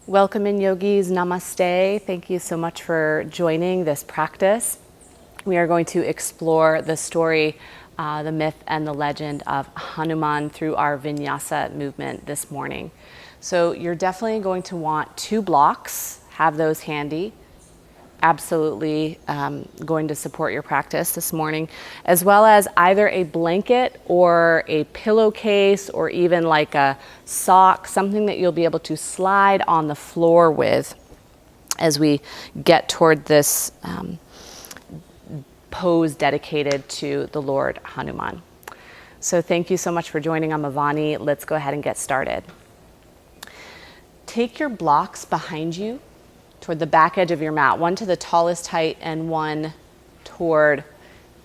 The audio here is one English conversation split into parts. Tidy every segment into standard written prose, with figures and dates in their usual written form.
Welcome in yogis, namaste. Thank you so much for joining this practice. We are going to explore the story, the myth and the legend of Hanuman through our Vinyasa movement this morning. So you're definitely going to want 2 blocks, have those handy. Absolutely going to support your practice this morning, as well as either a blanket or a pillowcase or even like a sock, something that you'll be able to slide on the floor with as we get toward this pose dedicated to the Lord Hanuman. So thank you so much for joining. I'm Avani. Let's go ahead and get started. Take your blocks behind you toward the back edge of your mat, one to the tallest height and one toward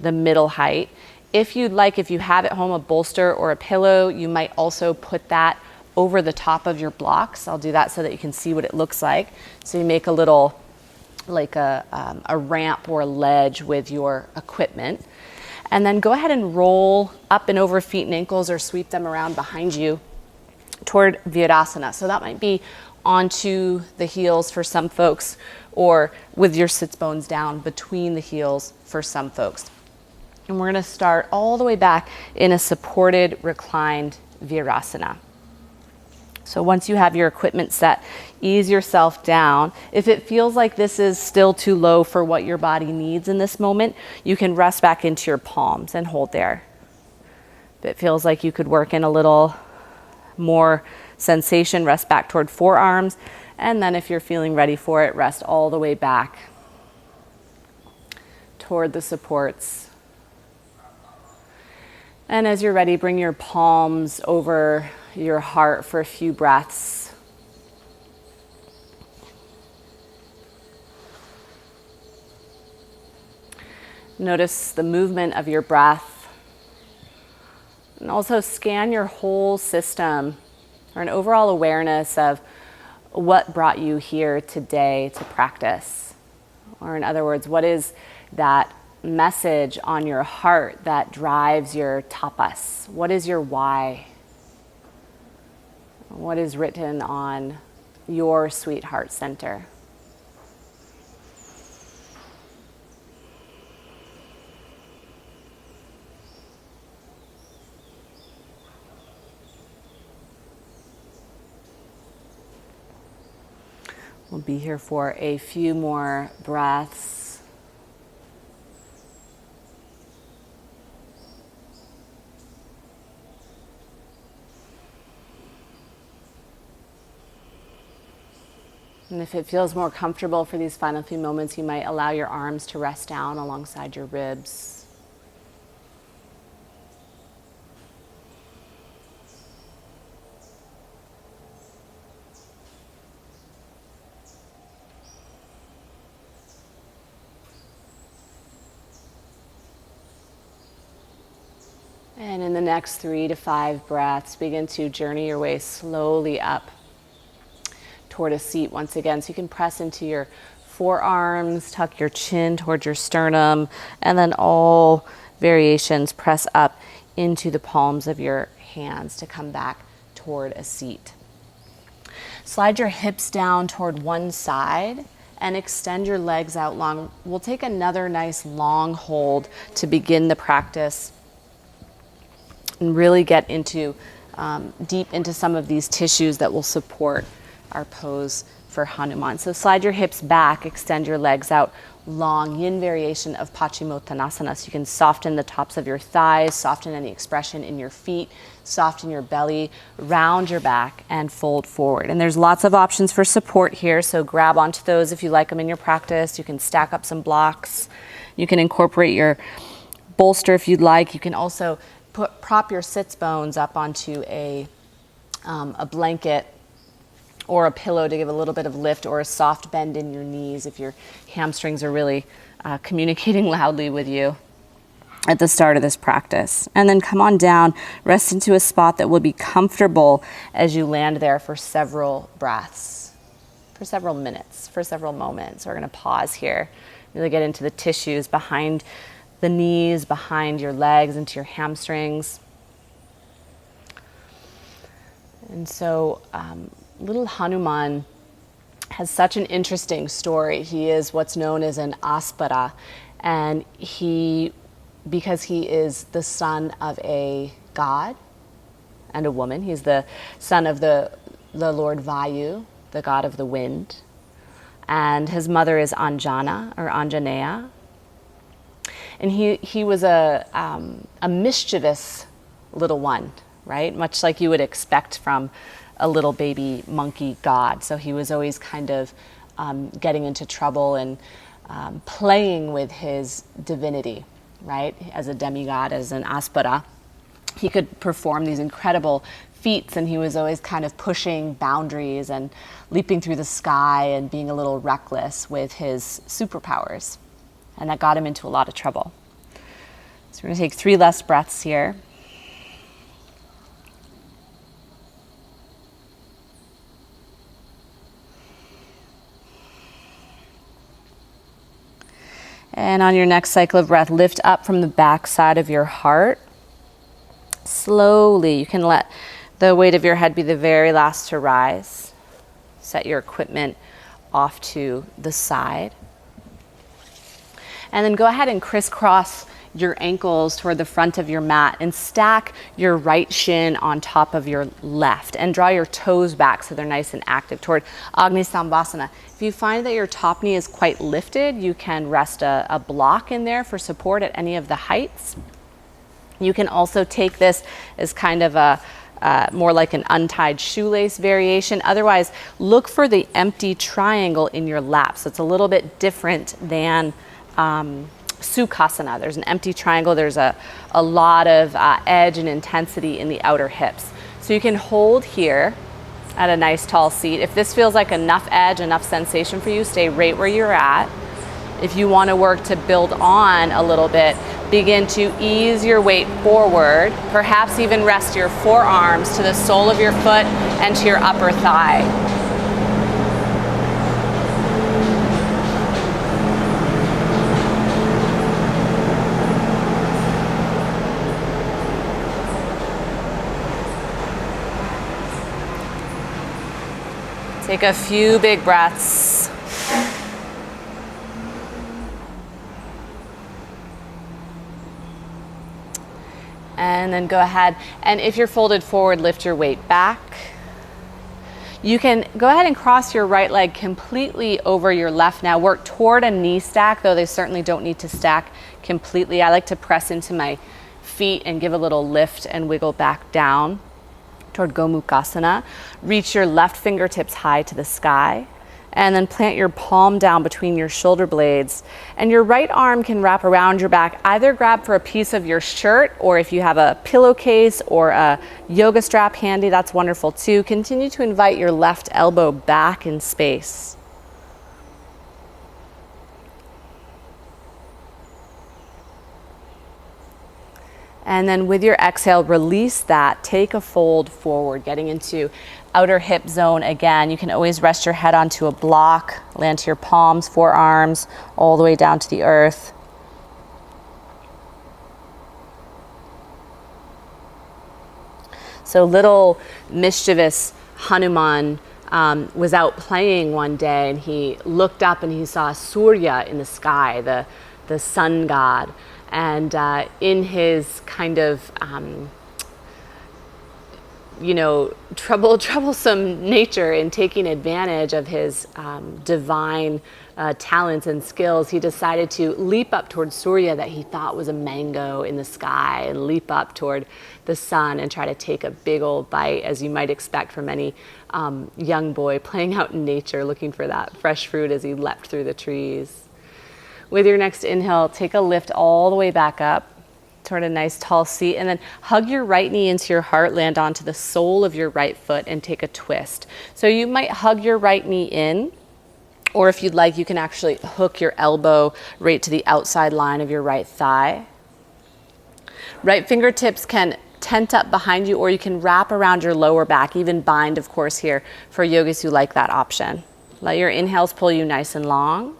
the middle height. If you'd like, if you have at home a bolster or a pillow, you might also put that over the top of your blocks. I'll do that so that you can see what it looks like. So you make a little, like a ramp or a ledge with your equipment. And then go ahead and roll up and over feet and ankles or sweep them around behind you toward Virasana. So that might be onto the heels for some folks, or with your sits bones down between the heels for some folks. And we're going to start all the way back in a supported reclined Virasana. So once you have your equipment set, ease yourself down. If it feels like this is still too low for what your body needs in this moment, you can rest back into your palms and hold there. If it feels like you could work in a little more sensation, rest back toward forearms, and then if you're feeling ready for it, rest all the way back toward the supports. And as you're ready, bring your palms over your heart for a few breaths. Notice the movement of your breath, and also scan your whole system for an overall awareness of what brought you here today to practice. Or in other words, what is that message on your heart that drives your tapas? What is your why? What is written on your sweet heart center? We'll be here for a few more breaths. And if it feels more comfortable for these final few moments, you might allow your arms to rest down alongside your ribs. And in the next 3 to 5 breaths, begin to journey your way slowly up toward a seat once again. So you can press into your forearms, tuck your chin towards your sternum, and then all variations press up into the palms of your hands to come back toward a seat. Slide your hips down toward one side and extend your legs out long. We'll take another nice long hold to begin the practice and really get into deep into some of these tissues that will support our pose for Hanuman. So slide your hips back, extend your legs out long, yin variation of Paschimottanasana. So you can soften the tops of your thighs, soften any expression in your feet, soften your belly, round your back, and fold forward. And there's lots of options for support here, so grab onto those if you like them in your practice. You can stack up some blocks. You can incorporate your bolster if you'd like. You can also prop your sits bones up onto a blanket or a pillow to give a little bit of lift, or a soft bend in your knees if your hamstrings are really communicating loudly with you at the start of this practice. And then come on down, rest into a spot that will be comfortable as you land there for several breaths, for several minutes, for several moments. We're going to pause here, really get into the tissues behind the knees, behind your legs, into your hamstrings. And so little Hanuman has such an interesting story. He is what's known as an aspara, and because he is the son of a god and a woman, he's the son of the Lord Vayu, the god of the wind, and his mother is Anjana or Anjaneya. And he was a mischievous little one, right? Much like you would expect from a little baby monkey god. So he was always kind of getting into trouble and playing with his divinity, right? As a demigod, as an aspara, he could perform these incredible feats, and he was always kind of pushing boundaries and leaping through the sky and being a little reckless with his superpowers. And that got him into a lot of trouble. So we're going to take 3 less breaths here. And on your next cycle of breath, lift up from the back side of your heart. Slowly, you can let the weight of your head be the very last to rise. Set your equipment off to the side. And then go ahead and crisscross your ankles toward the front of your mat and stack your right shin on top of your left and draw your toes back so they're nice and active toward Agni Sambhasana. If you find that your top knee is quite lifted, you can rest a block in there for support at any of the heights. You can also take this as kind of a more like an untied shoelace variation. Otherwise, look for the empty triangle in your lap. So it's a little bit different than Sukhasana. There's an empty triangle. There's a lot of edge and intensity in the outer hips. So you can hold here at a nice tall seat. If this feels like enough edge, enough sensation for you, stay right where you're at. If you want to work to build on a little bit, begin to ease your weight forward. Perhaps even rest your forearms to the sole of your foot and to your upper thigh. Take a few big breaths. And then go ahead, and if you're folded forward, lift your weight back. You can go ahead and cross your right leg completely over your left now. Work toward a knee stack, though they certainly don't need to stack completely. I like to press into my feet and give a little lift and wiggle back down toward Gomukhasana. Reach your left fingertips high to the sky, and then plant your palm down between your shoulder blades. And your right arm can wrap around your back. Either grab for a piece of your shirt, or if you have a pillowcase or a yoga strap handy, that's wonderful too. Continue to invite your left elbow back in space. And then with your exhale, release that. Take a fold forward, getting into outer hip zone again. You can always rest your head onto a block, land to your palms, forearms, all the way down to the earth. So little mischievous Hanuman was out playing one day, and he looked up and he saw Surya in the sky, the sun god. And in his kind of, troublesome nature, in taking advantage of his divine talents and skills, he decided to leap up toward Surya, that he thought was a mango in the sky, and leap up toward the sun and try to take a big old bite, as you might expect from any young boy playing out in nature, looking for that fresh fruit as he leapt through the trees. With your next inhale, take a lift all the way back up toward a nice tall seat, and then hug your right knee into your heart, land onto the sole of your right foot, and take a twist. So you might hug your right knee in, or if you'd like, you can actually hook your elbow right to the outside line of your right thigh. Right fingertips can tent up behind you, or you can wrap around your lower back, even bind, of course, here for yogis who like that option. Let your inhales pull you nice and long.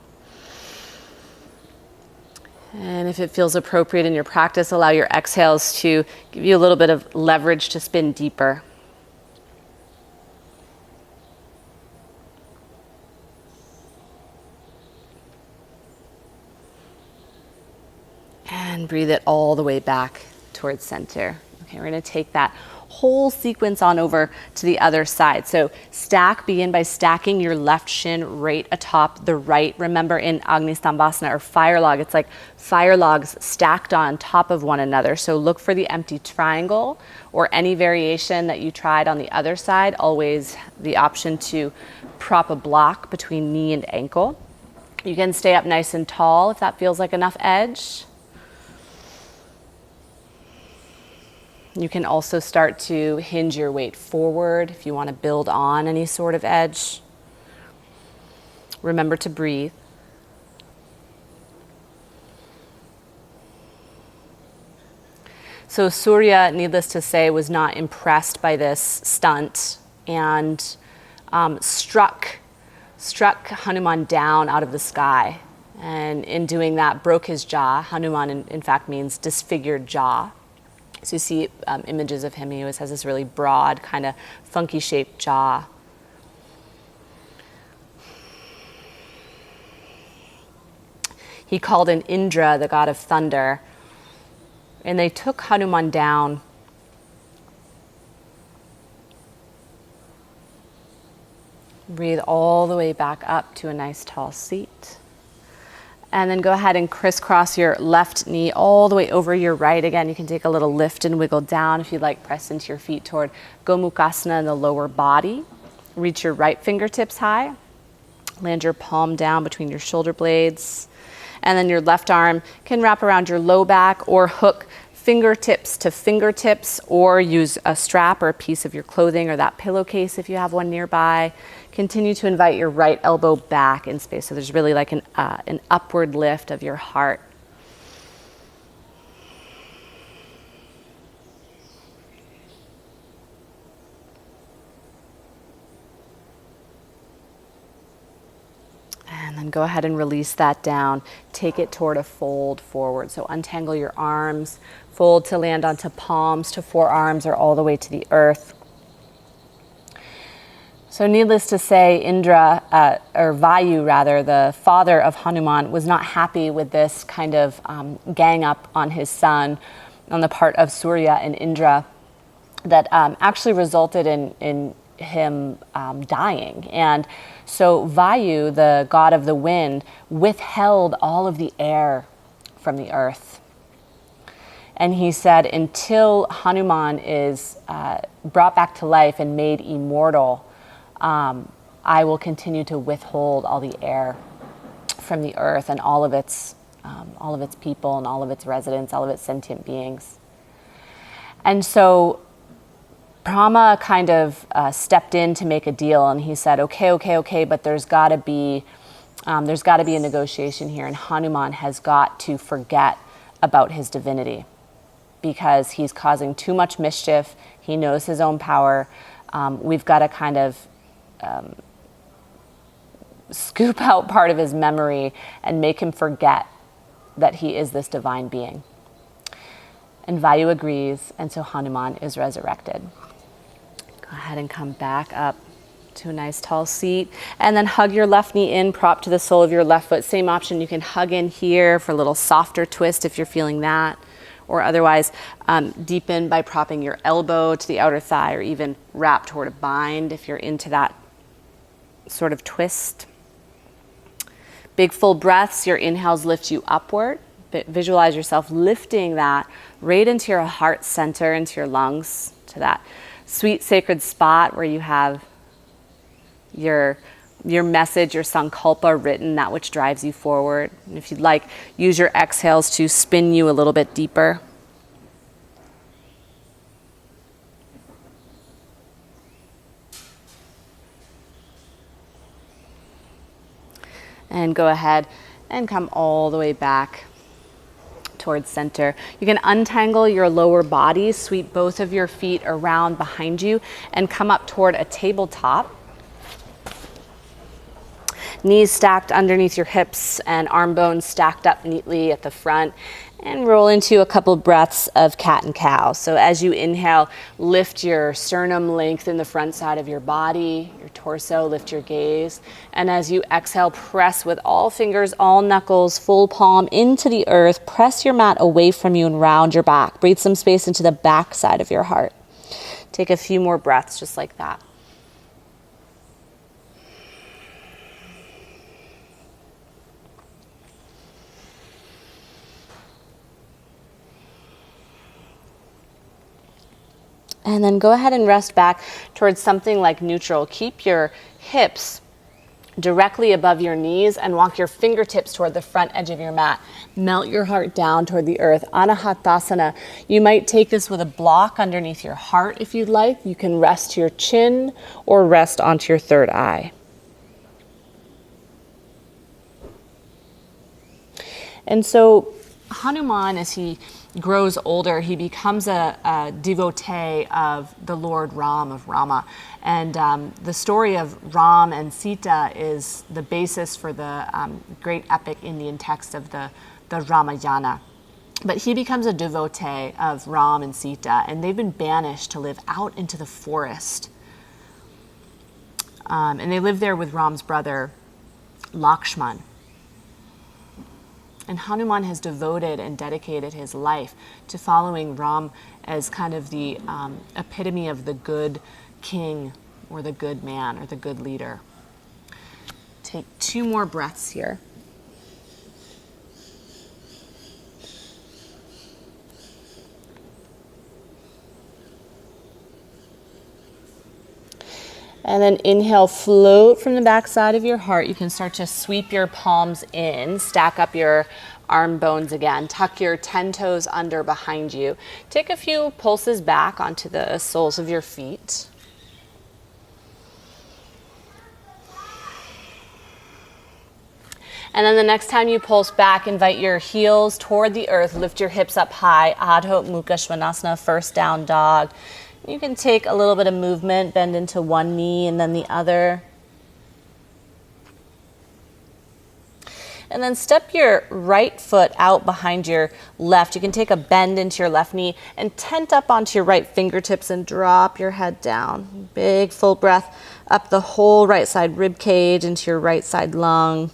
And if it feels appropriate in your practice, allow your exhales to give you a little bit of leverage to spin deeper. And breathe it all the way back towards center. Okay, we're going to take that whole sequence on over to the other side. So begin by stacking your left shin right atop the right. Remember, in Agnisthambasana or fire log, it's like fire logs stacked on top of one another. So look for the empty triangle or any variation that you tried on the other side. Always the option to prop a block between knee and ankle. You can stay up nice and tall if that feels like enough edge. You can also start to hinge your weight forward if you want to build on any sort of edge. Remember to breathe. So Surya, needless to say, was not impressed by this stunt and struck Hanuman down out of the sky. And in doing that, broke his jaw. Hanuman, in fact, means disfigured jaw. So you see images of him. He always has this really broad, kind of funky shaped jaw. He called in Indra, the god of thunder, and they took Hanuman down. Breathe all the way back up to a nice tall seat. And then go ahead and crisscross your left knee all the way over your right. Again, you can take a little lift and wiggle down if you'd like. Press into your feet toward Gomukhasana in the lower body. Reach your right fingertips high. Land your palm down between your shoulder blades. And then your left arm can wrap around your low back or hook fingertips to fingertips, or use a strap or a piece of your clothing or that pillowcase if you have one nearby. Continue to invite your right elbow back in space. So there's really like an upward lift of your heart. And then go ahead and release that down. Take it toward a fold forward. So untangle your arms, fold to land onto palms to forearms or all the way to the earth. So needless to say, Indra, or Vayu rather, the father of Hanuman, was not happy with this kind of gang up on his son on the part of Surya and Indra that actually resulted in him dying. And so Vayu, the god of the wind, withheld all of the air from the earth. And he said, until Hanuman is brought back to life and made immortal, I will continue to withhold all the air from the earth and all of its people and all of its residents, all of its sentient beings. And so Brahma kind of stepped in to make a deal, and he said, okay, but there's got to be a negotiation here, and Hanuman has got to forget about his divinity because he's causing too much mischief. He knows his own power. We've got to kind of scoop out part of his memory and make him forget that he is this divine being. And Vayu agrees, and so Hanuman is resurrected. Go ahead and come back up to a nice tall seat, and then hug your left knee in, prop to the sole of your left foot. Same option, you can hug in here for a little softer twist if you're feeling that, or otherwise deepen by propping your elbow to the outer thigh, or even wrap toward a bind if you're into that sort of twist. Big full breaths, your inhales lift you upward. Visualize yourself lifting that right into your heart center, into your lungs, to that sweet sacred spot where you have your message, your sankalpa written, that which drives you forward. And if you'd like, use your exhales to spin you a little bit deeper. And go ahead and come all the way back towards center. You can untangle your lower body, sweep both of your feet around behind you, and come up toward a tabletop. Knees stacked underneath your hips and arm bones stacked up neatly at the front. And roll into a couple breaths of cat and cow. So as you inhale, lift your sternum, lengthen the front side of your body, your torso, lift your gaze. And as you exhale, press with all fingers, all knuckles, full palm into the earth. Press your mat away from you and round your back. Breathe some space into the back side of your heart. Take a few more breaths just like that. And then go ahead and rest back towards something like neutral. Keep your hips directly above your knees and walk your fingertips toward the front edge of your mat. Melt your heart down toward the earth. Anahatasana. You might take this with a block underneath your heart if you'd like. You can rest your chin or rest onto your third eye. And so Hanuman, as he grows older, he becomes a devotee of the Lord Ram, of Rama. And the story of Ram and Sita is the basis for the great epic Indian text of the Ramayana. But he becomes a devotee of Ram and Sita, and they've been banished to live out into the forest. And they live there with Ram's brother, Lakshman. And Hanuman has devoted and dedicated his life to following Ram as kind of the epitome of the good king or the good man or the good leader. Take 2 more breaths here. And then inhale, float from the back side of your heart. You can start to sweep your palms in, stack up your arm bones again, tuck your 10 toes under behind you. Take a few pulses back onto the soles of your feet. And then the next time you pulse back, invite your heels toward the earth, lift your hips up high, Adho Mukha Svanasana, first down dog. You can take a little bit of movement, bend into one knee and then the other. And then step your right foot out behind your left. You can take a bend into your left knee and tent up onto your right fingertips and drop your head down. Big full breath up the whole right side rib cage into your right side lung.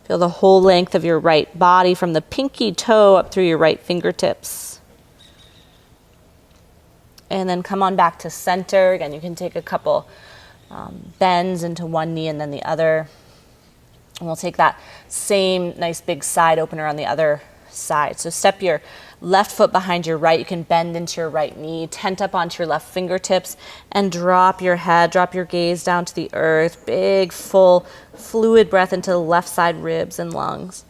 Feel the whole length of your right body from the pinky toe up through your right fingertips. And then come on back to center. Again, you can take a couple bends into one knee and then the other. And we'll take that same nice big side opener on the other side. So step your left foot behind your right. You can bend into your right knee, tent up onto your left fingertips, and drop your head, drop your gaze down to the earth. Big, full, fluid breath into the left side ribs and lungs.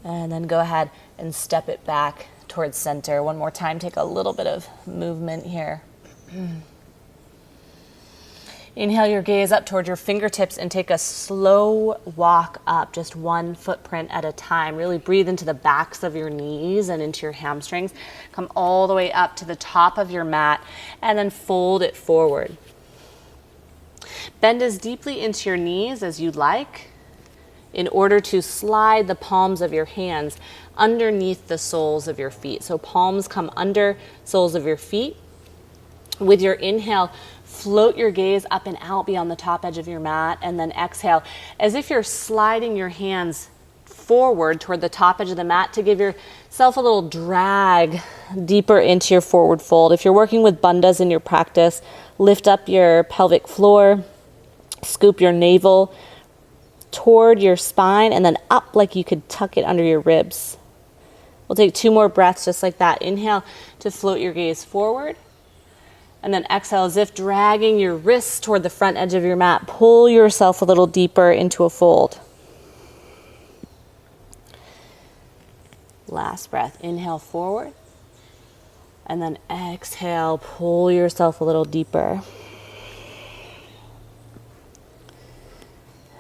And then go ahead and step it back towards center. One more time, take a little bit of movement here. Inhale your gaze up toward your fingertips and take a slow walk up, just one footprint at a time. Really breathe into the backs of your knees and into your hamstrings. Come all the way up to the top of your mat and then fold it forward. Bend as deeply into your knees as you'd like, in order to slide the palms of your hands underneath the soles of your feet. So palms come under soles of your feet. With your inhale, float your gaze up and out beyond the top edge of your mat, and then exhale as if you're sliding your hands forward toward the top edge of the mat to give yourself a little drag deeper into your forward fold. If you're working with bandhas in your practice, lift up your pelvic floor, scoop your navel toward your spine and then up like you could tuck it under your ribs. We'll take 2 more breaths just like that. Inhale to float your gaze forward. And then exhale as if dragging your wrists toward the front edge of your mat. Pull yourself a little deeper into a fold. Last breath. Inhale forward. And then exhale, pull yourself a little deeper.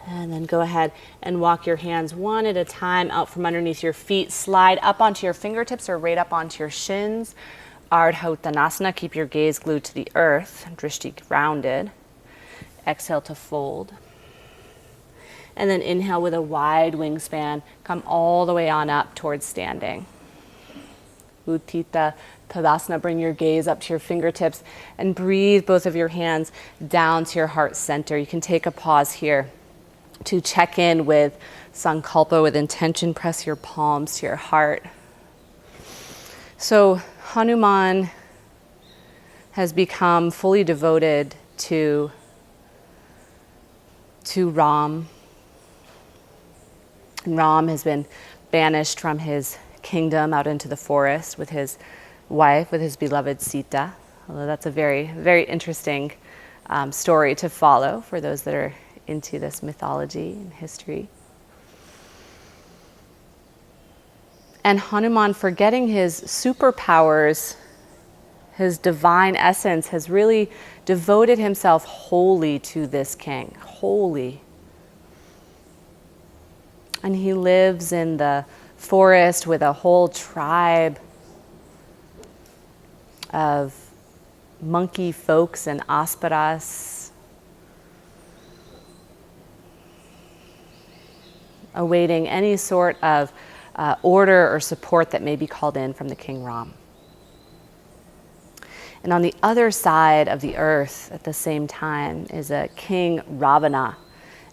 And then go ahead and walk your hands one at a time out from underneath your feet. Slide up onto your fingertips or right up onto your shins. Ardha Uttanasana, keep your gaze glued to the earth, drishti grounded. Exhale to fold. And then inhale with a wide wingspan. Come all the way on up towards standing. Utthita Tadasana. Bring your gaze up to your fingertips and breathe both of your hands down to your heart center. You can take a pause here to check in with Sankalpa, with intention. Press your palms to your heart. So Hanuman has become fully devoted to Ram. And Ram has been banished from his kingdom out into the forest with his wife, with his beloved Sita. Although that's a very, very interesting story to follow for those that are into this mythology and history. And Hanuman, forgetting his superpowers, his divine essence, has really devoted himself wholly to this king, wholly. And he lives in the forest with a whole tribe of monkey folks and asparas, awaiting any sort of order or support that may be called in from the King Ram. And on the other side of the earth at the same time is a King Ravana.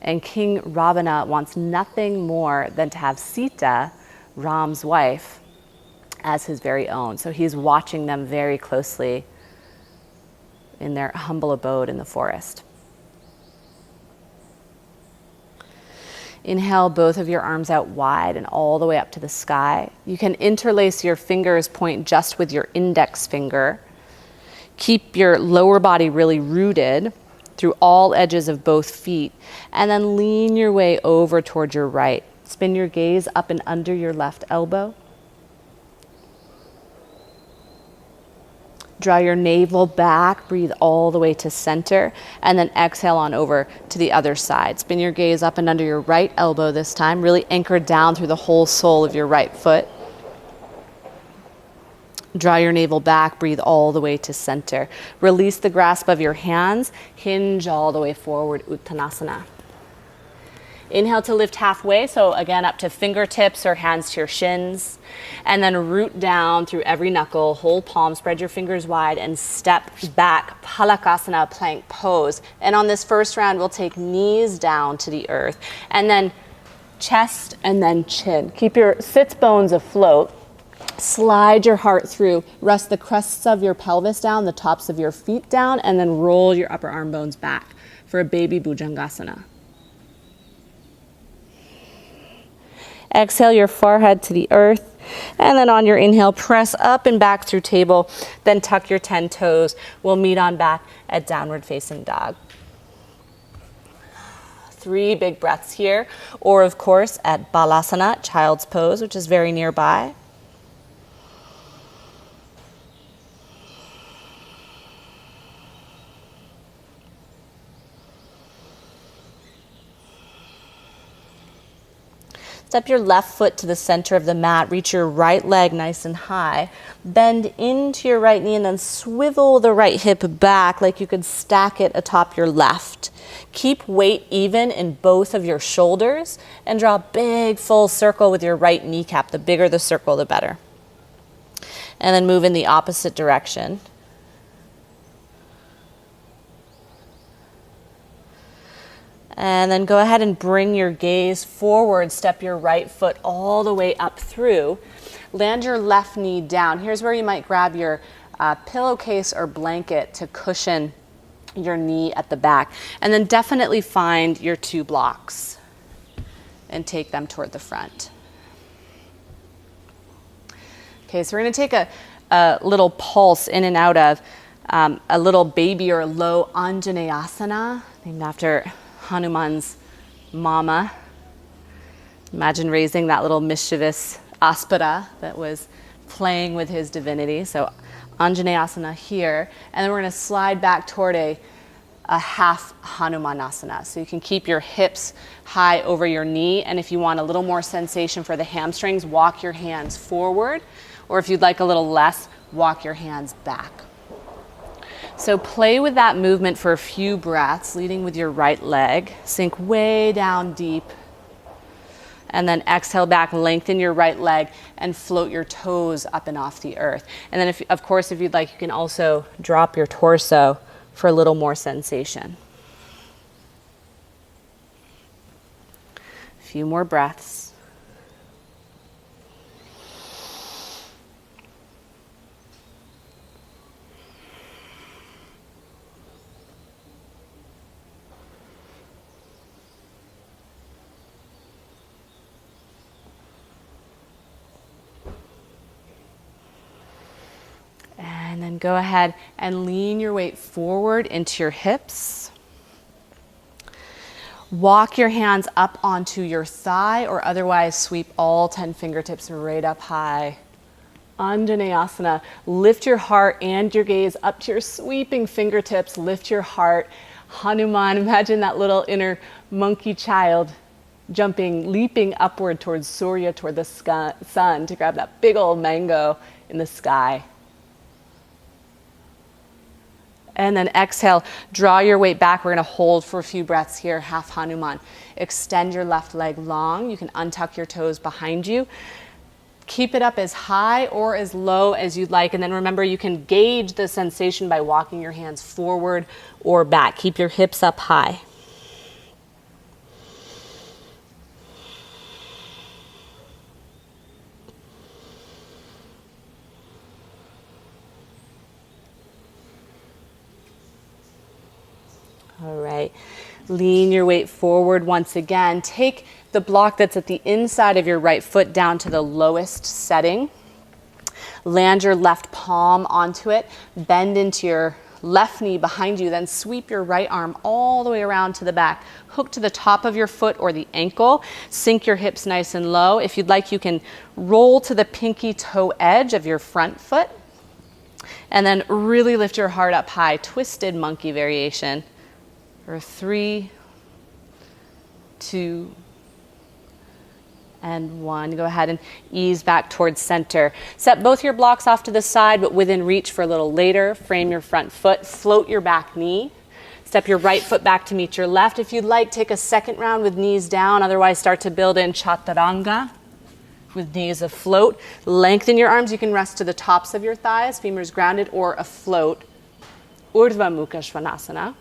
And King Ravana wants nothing more than to have Sita, Ram's wife, as his very own. So he's watching them very closely in their humble abode in the forest. Inhale both of your arms out wide and all the way up to the sky. You can interlace your fingers, point just with your index finger. Keep your lower body really rooted through all edges of both feet, and then lean your way over toward your right. Spin your gaze up and under your left elbow. Draw your navel back, breathe all the way to center, and then exhale on over to the other side. Spin your gaze up and under your right elbow this time, really anchored down through the whole sole of your right foot. Draw your navel back, breathe all the way to center. Release the grasp of your hands, hinge all the way forward, Uttanasana. Inhale to lift halfway, so again up to fingertips or hands to your shins. And then root down through every knuckle, whole palm, spread your fingers wide and step back, Palakasana, plank pose. And on this first round, we'll take knees down to the earth and then chest and then chin. Keep your sits bones afloat. Slide your heart through, rest the crests of your pelvis down, the tops of your feet down, and then roll your upper arm bones back for a baby Bhujangasana. Exhale your forehead to the earth, and then on your inhale, press up and back through table, then tuck your 10 toes. We'll meet on back at downward facing dog. 3 big breaths here, or of course at Balasana, child's pose, which is very nearby. Step your left foot to the center of the mat. Reach your right leg nice and high. Bend into your right knee and then swivel the right hip back like you could stack it atop your left. Keep weight even in both of your shoulders and draw a big full circle with your right kneecap. The bigger the circle, the better. And then move in the opposite direction. And then go ahead and bring your gaze forward. Step your right foot all the way up through. Land your left knee down. Here's where you might grab your pillowcase or blanket to cushion your knee at the back. And then definitely find your 2 blocks and take them toward the front. Okay, so we're going to take a little pulse in and out of a little baby or low Anjaneyasana, named after Hanuman's mama. Imagine raising that little mischievous aspara that was playing with his divinity. So Anjaneyasana here, and then we're going to slide back toward a half Hanumanasana. So you can keep your hips high over your knee, and if you want a little more sensation for the hamstrings, walk your hands forward, or if you'd like a little less, walk your hands back. So play with that movement for a few breaths, leading with your right leg. Sink way down deep. And then exhale back, lengthen your right leg, and float your toes up and off the earth. And then, of course, if you'd like, you can also drop your torso for a little more sensation. A few more breaths. And then go ahead and lean your weight forward into your hips. Walk your hands up onto your thigh, or otherwise sweep all 10 fingertips right up high. Anjaneyasana. Lift your heart and your gaze up to your sweeping fingertips. Lift your heart. Hanuman. Imagine that little inner monkey child jumping, leaping upward towards Surya, toward the sun, to grab that big old mango in the sky. And then exhale, draw your weight back. We're going to hold for a few breaths here, half Hanuman. Extend your left leg long. You can untuck your toes behind you. Keep it up as high or as low as you'd like. And then remember, you can gauge the sensation by walking your hands forward or back. Keep your hips up high. All right, lean your weight forward once again. Take the block that's at the inside of your right foot down to the lowest setting. Land your left palm onto it. Bend into your left knee behind you. Then sweep your right arm all the way around to the back. Hook to the top of your foot or the ankle. Sink your hips nice and low. If you'd like, you can roll to the pinky toe edge of your front foot. And then really lift your heart up high. Twisted monkey variation. For 3, 2, and 1. Go ahead and ease back towards center. Set both your blocks off to the side, but within reach for a little later. Frame your front foot. Float your back knee. Step your right foot back to meet your left. If you'd like, take a second round with knees down. Otherwise, start to build in chaturanga with knees afloat. Lengthen your arms. You can rest to the tops of your thighs, femurs grounded, or afloat. Urdhva Mukha Svanasana.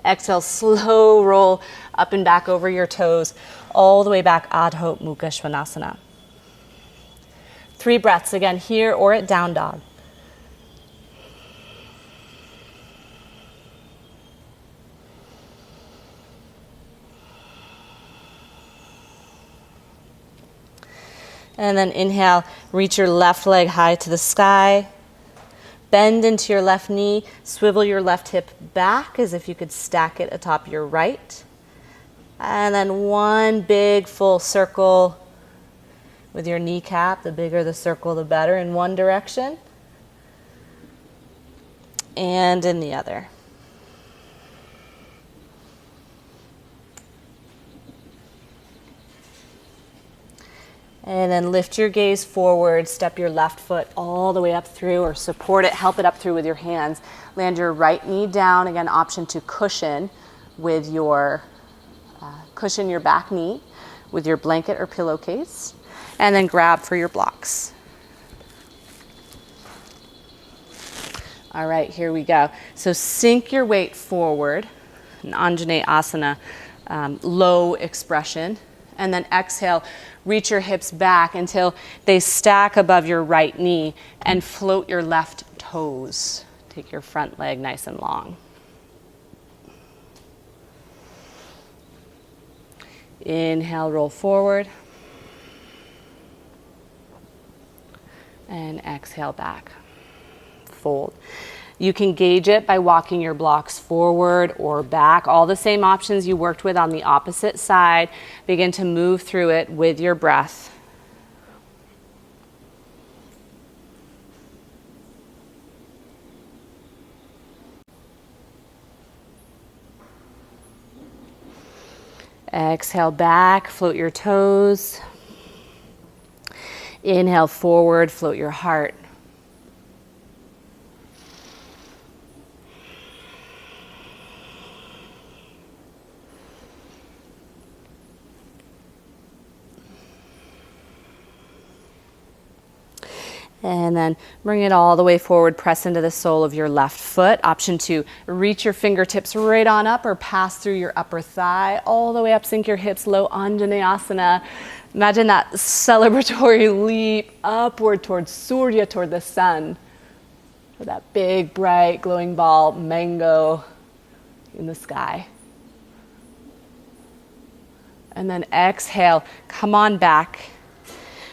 Exhale, slow roll up and back over your toes, all the way back, Adho Mukha Svanasana. 3 breaths again here or at down dog. And then inhale, reach your left leg high to the sky. Bend into your left knee, swivel your left hip back as if you could stack it atop your right. And then one big full circle with your kneecap. The bigger the circle, the better, in one direction and in the other. And then lift your gaze forward, step your left foot all the way up through, or support it, help it up through with your hands. Land your right knee down, again, option to cushion with your, cushion your back knee with your blanket or pillowcase, and then grab for your blocks. All right, here we go. So sink your weight forward, an Anjaneyasana, low expression. And then exhale, reach your hips back until they stack above your right knee and float your left toes. Take your front leg nice and long. Inhale, roll forward. And exhale back. Fold. You can gauge it by walking your blocks forward or back. All the same options you worked with on the opposite side. Begin to move through it with your breath. Exhale back, float your toes. Inhale forward, float your heart. And then bring it all the way forward, press into the sole of your left foot. Option 2, reach your fingertips right on up or pass through your upper thigh, all the way up, sink your hips low, Anjaneyasana. Imagine that celebratory leap upward towards Surya, toward the sun. Or that big, bright, glowing ball, mango in the sky. And then exhale, come on back.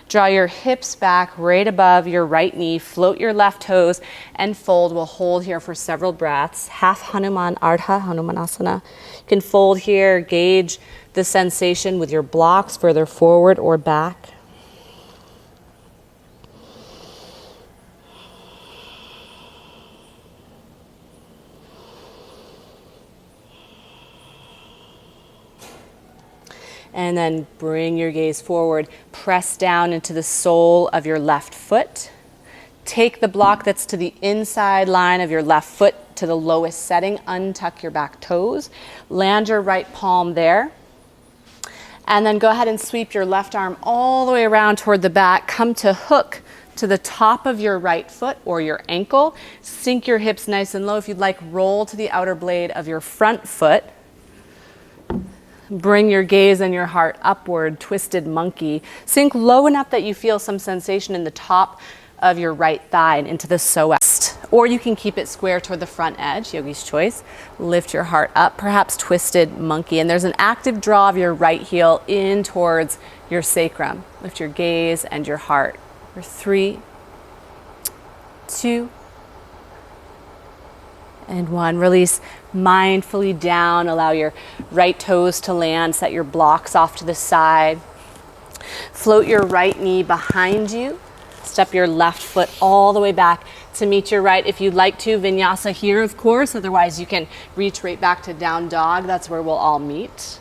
Draw your hips back right above your right knee, float your left toes, and fold. We'll hold here for several breaths. Half Hanuman, Ardha Hanumanasana. You can fold here, gauge the sensation with your blocks further forward or back. And then bring your gaze forward. Press down into the sole of your left foot. Take the block that's to the inside line of your left foot to the lowest setting. Untuck your back toes. Land your right palm there. And then go ahead and sweep your left arm all the way around toward the back. Come to hook to the top of your right foot or your ankle. Sink your hips nice and low. If you'd like, roll to the outer blade of your front foot. Bring your gaze and your heart upward, twisted monkey. Sink low enough that you feel some sensation in the top of your right thigh and into the psoas. Or you can keep it square toward the front edge, yogi's choice. Lift your heart up, perhaps twisted monkey. And there's an active draw of your right heel in towards your sacrum. Lift your gaze and your heart. For 3, 2, and 1. Release mindfully down. Allow your right toes to land. Set your blocks off to the side. Float your right knee behind you. Step your left foot all the way back to meet your right. If you'd like to, Vinyasa here, of course. Otherwise, you can reach right back to down dog. That's where we'll all meet.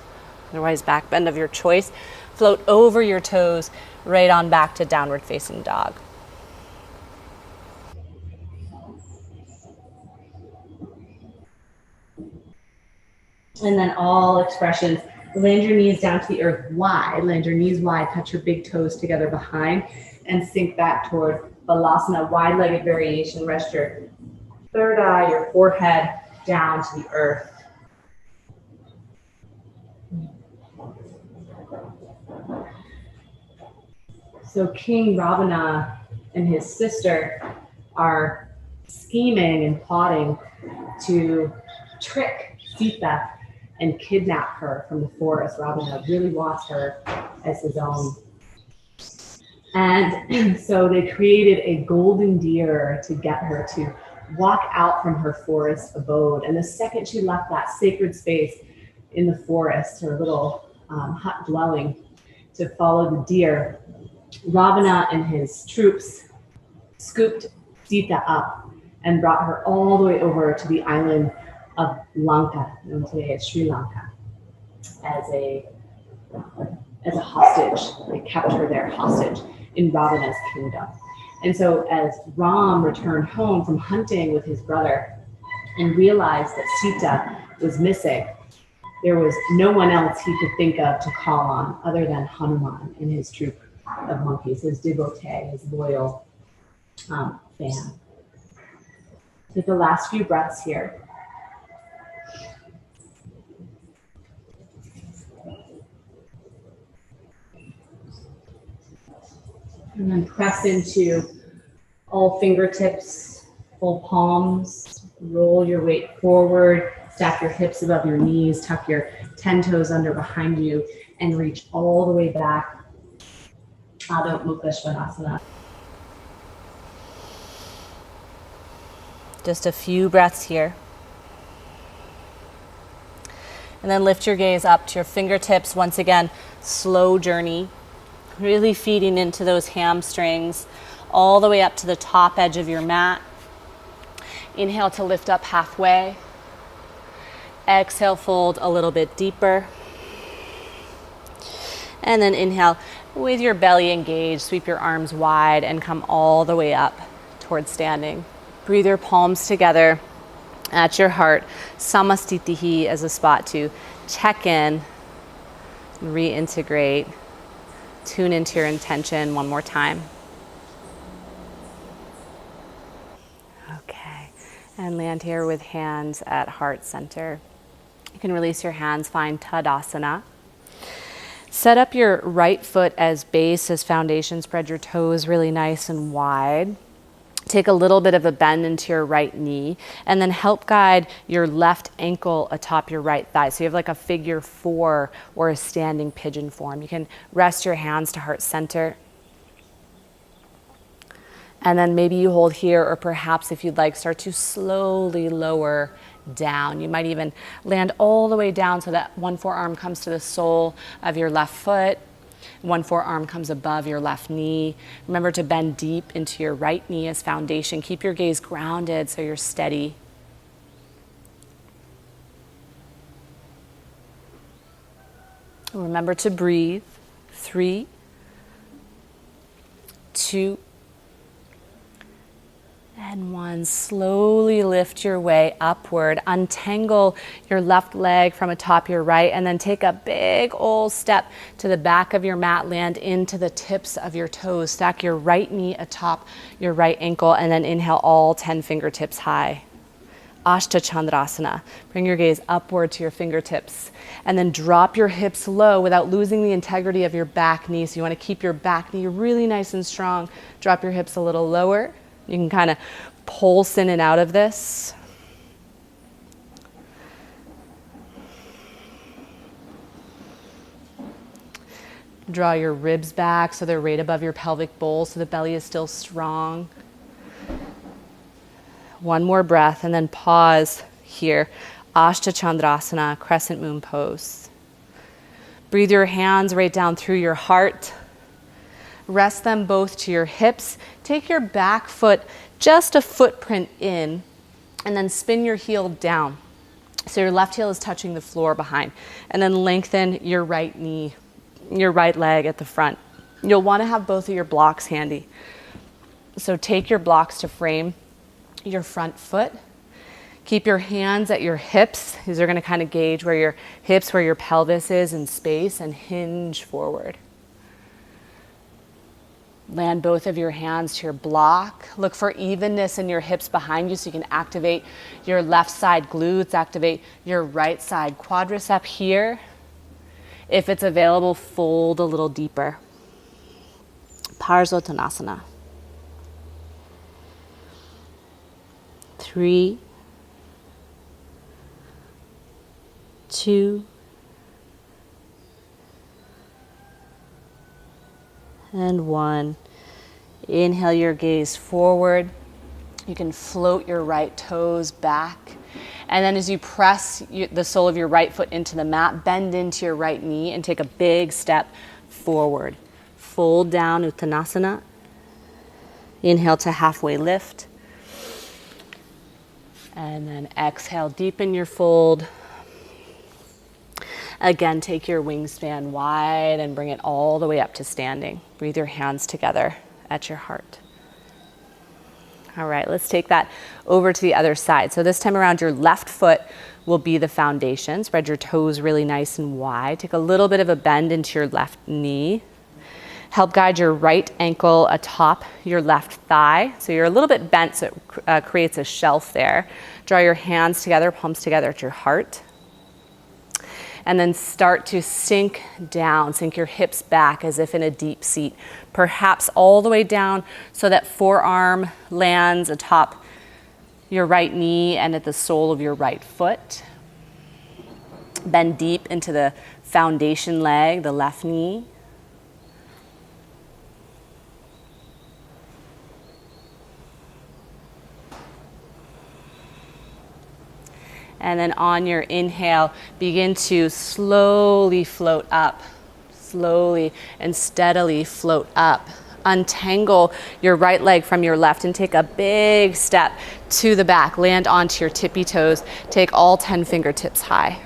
Otherwise, back bend of your choice. Float over your toes right on back to downward facing dog. And then all expressions. Land your knees down to the earth wide. Land your knees wide. Touch your big toes together behind and sink back toward Balasana, wide-legged variation. Rest your third eye, your forehead down to the earth. So King Ravana and his sister are scheming and plotting to trick Sita and kidnap her from the forest. Ravana really wants her as his own. And so they created a golden deer to get her to walk out from her forest abode. And the second she left that sacred space in the forest, her little hut dwelling, to follow the deer, Ravana and his troops scooped Sita up and brought her all the way over to the island of Lanka, known today as Sri Lanka, as a hostage. They kept her there hostage in Ravana's kingdom. And so as Ram returned home from hunting with his brother and realized that Sita was missing, there was no one else he could think of to call on other than Hanuman and his troop of monkeys, his devotee, his loyal fan. Take the last few breaths here. And then press into all fingertips, full palms. Roll your weight forward. Stack your hips above your knees. Tuck your 10 toes under behind you and reach all the way back. Adho Mukha Svanasana. Just a few breaths here. And then lift your gaze up to your fingertips. Once again, slow journey. Really feeding into those hamstrings all the way up to the top edge of your mat. Inhale to lift up halfway. Exhale, fold a little bit deeper. And then inhale with your belly engaged, sweep your arms wide and come all the way up towards standing. Breathe your palms together at your heart. Samastitihi as a spot to check in, reintegrate. Tune into your intention one more time. Okay. And land here with hands at heart center. You can release your hands, find Tadasana. Set up your right foot as base, as foundation. Spread your toes really nice and wide. Take a little bit of a bend into your right knee, and then help guide your left ankle atop your right thigh. So you have like a figure 4 or a standing pigeon form. You can rest your hands to heart center. And then maybe you hold here, or perhaps if you'd like, start to slowly lower down. You might even land all the way down so that one forearm comes to the sole of your left foot. One forearm comes above your left knee. Remember to bend deep into your right knee as foundation. Keep your gaze grounded so you're steady. Remember to breathe. 3, 2, and 1. Slowly lift your way upward. Untangle your left leg from atop your right, and then take a big old step to the back of your mat. Land into the tips of your toes. Stack your right knee atop your right ankle, and then inhale all 10 fingertips high. Ashta Chandrasana. Bring your gaze upward to your fingertips, and then drop your hips low without losing the integrity of your back knee. So you want to keep your back knee really nice and strong. Drop your hips a little lower. You can kind of pulse in and out of this. Draw your ribs back so they're right above your pelvic bowl, so the belly is still strong. One more breath, and then pause here. Ashta Chandrasana, crescent moon pose. Breathe your hands right down through your heart. Rest them both to your hips. Take your back foot just a footprint in, and then spin your heel down. So your left heel is touching the floor behind. And then lengthen your right knee, your right leg at the front. You'll want to have both of your blocks handy. So take your blocks to frame your front foot. Keep your hands at your hips. These are going to kind of gauge where your hips, where your pelvis is in space, and hinge forward. Land both of your hands to your block. Look for evenness in your hips behind you so you can activate your left side glutes, activate your right side quadricep here. If it's available, fold a little deeper. Parsottanasana. 3, 2, and 1. Inhale your gaze forward. You can float your right toes back. And then as you press the sole of your right foot into the mat, bend into your right knee and take a big step forward. Fold down, Uttanasana. Inhale to halfway lift. And then exhale, deepen your fold. Again, take your wingspan wide and bring it all the way up to standing. Breathe your hands together at your heart. All right, let's take that over to the other side. So this time around, your left foot will be the foundation. Spread your toes really nice and wide. Take a little bit of a bend into your left knee. Help guide your right ankle atop your left thigh. So you're a little bit bent, so it creates a shelf there. Draw your hands together, palms together at your heart. And then start to sink down, sink your hips back as if in a deep seat, perhaps all the way down so that forearm lands atop your right knee and at the sole of your right foot. Bend deep into the foundation leg, the left knee. And then on your inhale, begin to slowly float up. Slowly and steadily float up. Untangle your right leg from your left and take a big step to the back. Land onto your tippy toes. Take all 10 fingertips high.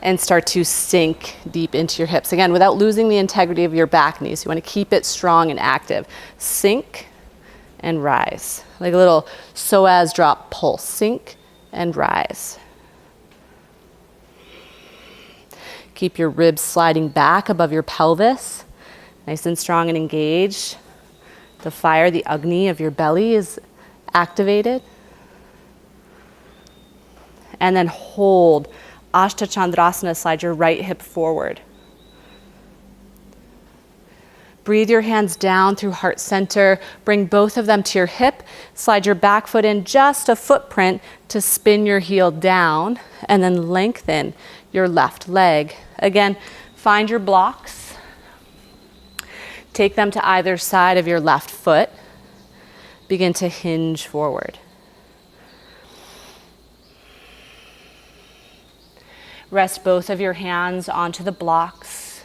And start to sink deep into your hips. Again, without losing the integrity of your back knees. You want to keep it strong and active. Sink and rise. Like a little psoas drop pulse. Sink and rise. Keep your ribs sliding back above your pelvis, nice and strong and engaged. The fire, the Agni of your belly is activated. And then hold. Ashta Chandrasana, slide your right hip forward. Breathe your hands down through heart center. Bring both of them to your hip. Slide your back foot in just a footprint to spin your heel down, and then lengthen your left leg. Again, find your blocks. Take them to either side of your left foot. Begin to hinge forward. Rest both of your hands onto the blocks.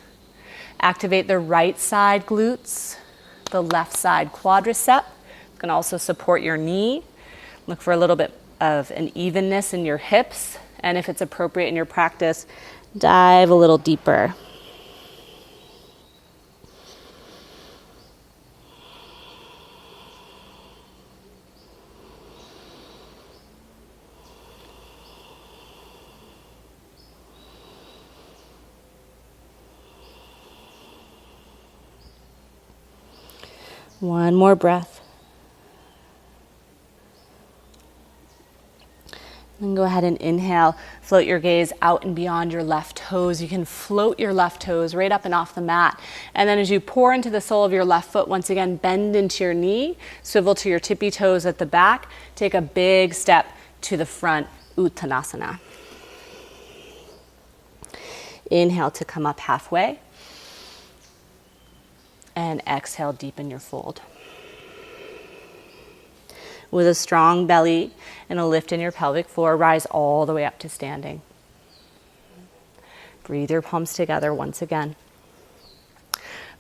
Activate the right side glutes, the left side quadricep. You can also support your knee. Look for a little bit of an evenness in your hips. And if it's appropriate in your practice, dive a little deeper. One more breath. Then go ahead and inhale. Float your gaze out and beyond your left toes. You can float your left toes right up and off the mat. And then as you pour into the sole of your left foot, once again, bend into your knee, swivel to your tippy toes at the back. Take a big step to the front, Uttanasana. Inhale to come up halfway. And exhale, deepen your fold. With a strong belly and a lift in your pelvic floor, rise all the way up to standing. Breathe your palms together once again.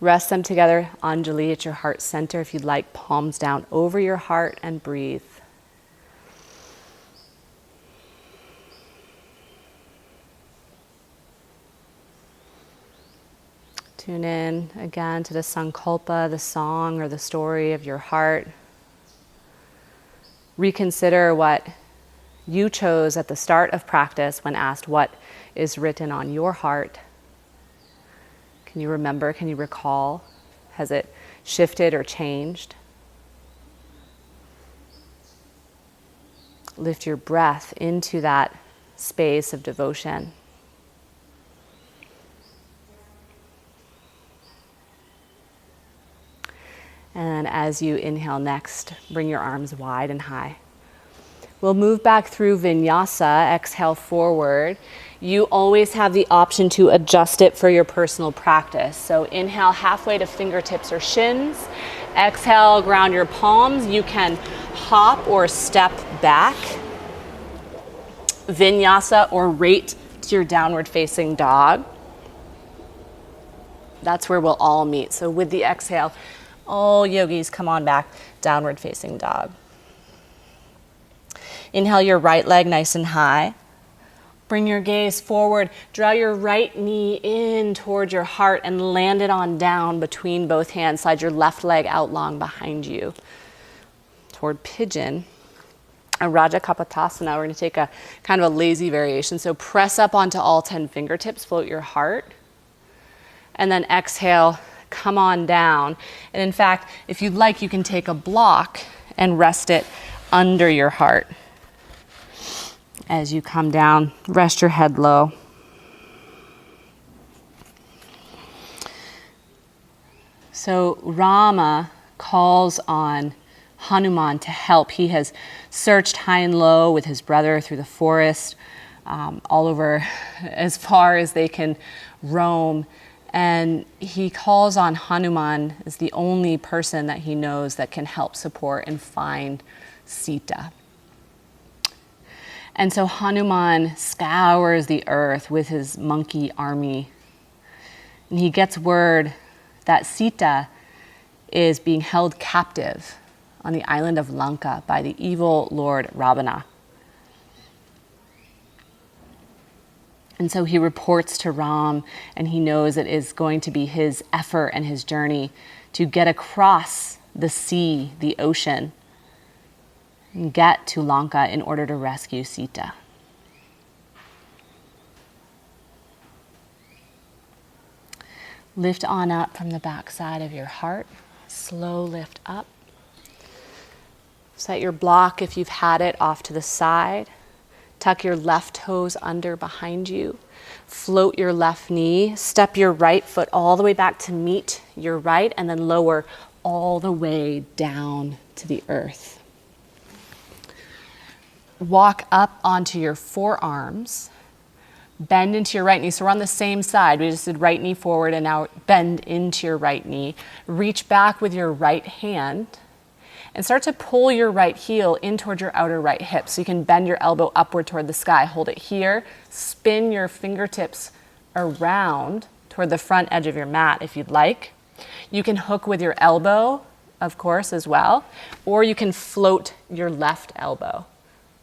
Rest them together, Anjali, at your heart center. If you'd like, palms down over your heart, and breathe. Tune in again to the sankalpa, the song or the story of your heart. Reconsider what you chose at the start of practice when asked what is written on your heart. Can you remember? Can you recall? Has it shifted or changed? Lift your breath into that space of devotion. And as you inhale next, bring your arms wide and high. We'll move back through Vinyasa, exhale forward. You always have the option to adjust it for your personal practice. So inhale halfway to fingertips or shins. Exhale, ground your palms. You can hop or step back. Vinyasa or right to your downward facing dog. That's where we'll all meet. So with the exhale, all yogis, come on back, downward facing dog. Inhale your right leg nice and high. Bring your gaze forward. Draw your right knee in towards your heart and land it on down between both hands. Slide your left leg out long behind you toward pigeon. A Raja Kapotasana, we're going to take a kind of a lazy variation. So press up onto all 10 fingertips, float your heart. And then exhale, come on down. And in fact, if you'd like, you can take a block and rest it under your heart. As you come down, rest your head low. So Rama calls on Hanuman to help. He has searched high and low with his brother through the forest, all over as far as they can roam. And he calls on Hanuman as the only person that he knows that can help support and find Sita. And so Hanuman scours the earth with his monkey army. And he gets word that Sita is being held captive on the island of Lanka by the evil Lord Ravana. And so he reports to Ram, and he knows it is going to be his effort and his journey to get across the sea, the ocean, and get to Lanka in order to rescue Sita. Lift on up from the backside of your heart. Slow lift up. Set your block, if you've had it, off to the side. Tuck your left toes under behind you. Float your left knee. Step your right foot all the way back to meet your right, and then lower all the way down to the earth. Walk up onto your forearms. Bend into your right knee. So we're on the same side. We just did right knee forward, and now bend into your right knee. Reach back with your right hand and start to pull your right heel in towards your outer right hip. So you can bend your elbow upward toward the sky. Hold it here. Spin your fingertips around toward the front edge of your mat if you'd like. You can hook with your elbow, of course, as well. Or you can float your left elbow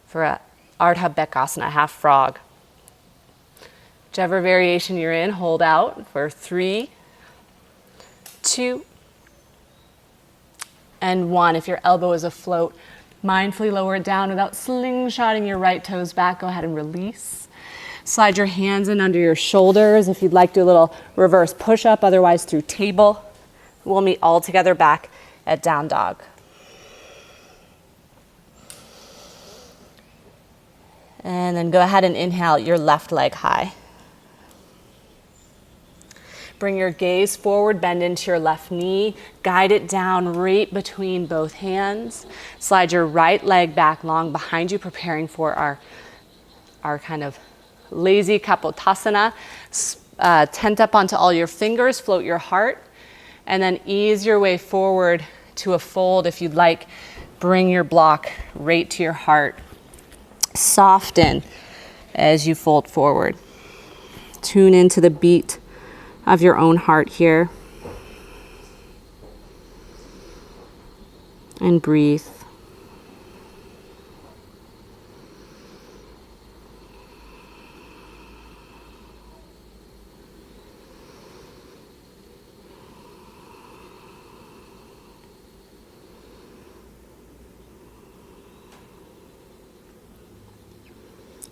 for a Ardha Bekasana, half frog. Whichever variation you're in, hold out for 3, 2, and 1. If your elbow is afloat, mindfully lower it down without slingshotting your right toes back. Go ahead and release. Slide your hands in under your shoulders. If you'd like, do a little reverse push-up, otherwise through table. We'll meet all together back at down dog. And then go ahead and inhale your left leg high. Bring your gaze forward, bend into your left knee, guide it down right between both hands. Slide your right leg back long behind you, preparing for our kind of lazy Kapotasana. Tent up onto all your fingers, float your heart, and then ease your way forward to a fold if you'd like. Bring your block right to your heart. Soften as you fold forward. Tune into the beat of your own heart here. And breathe.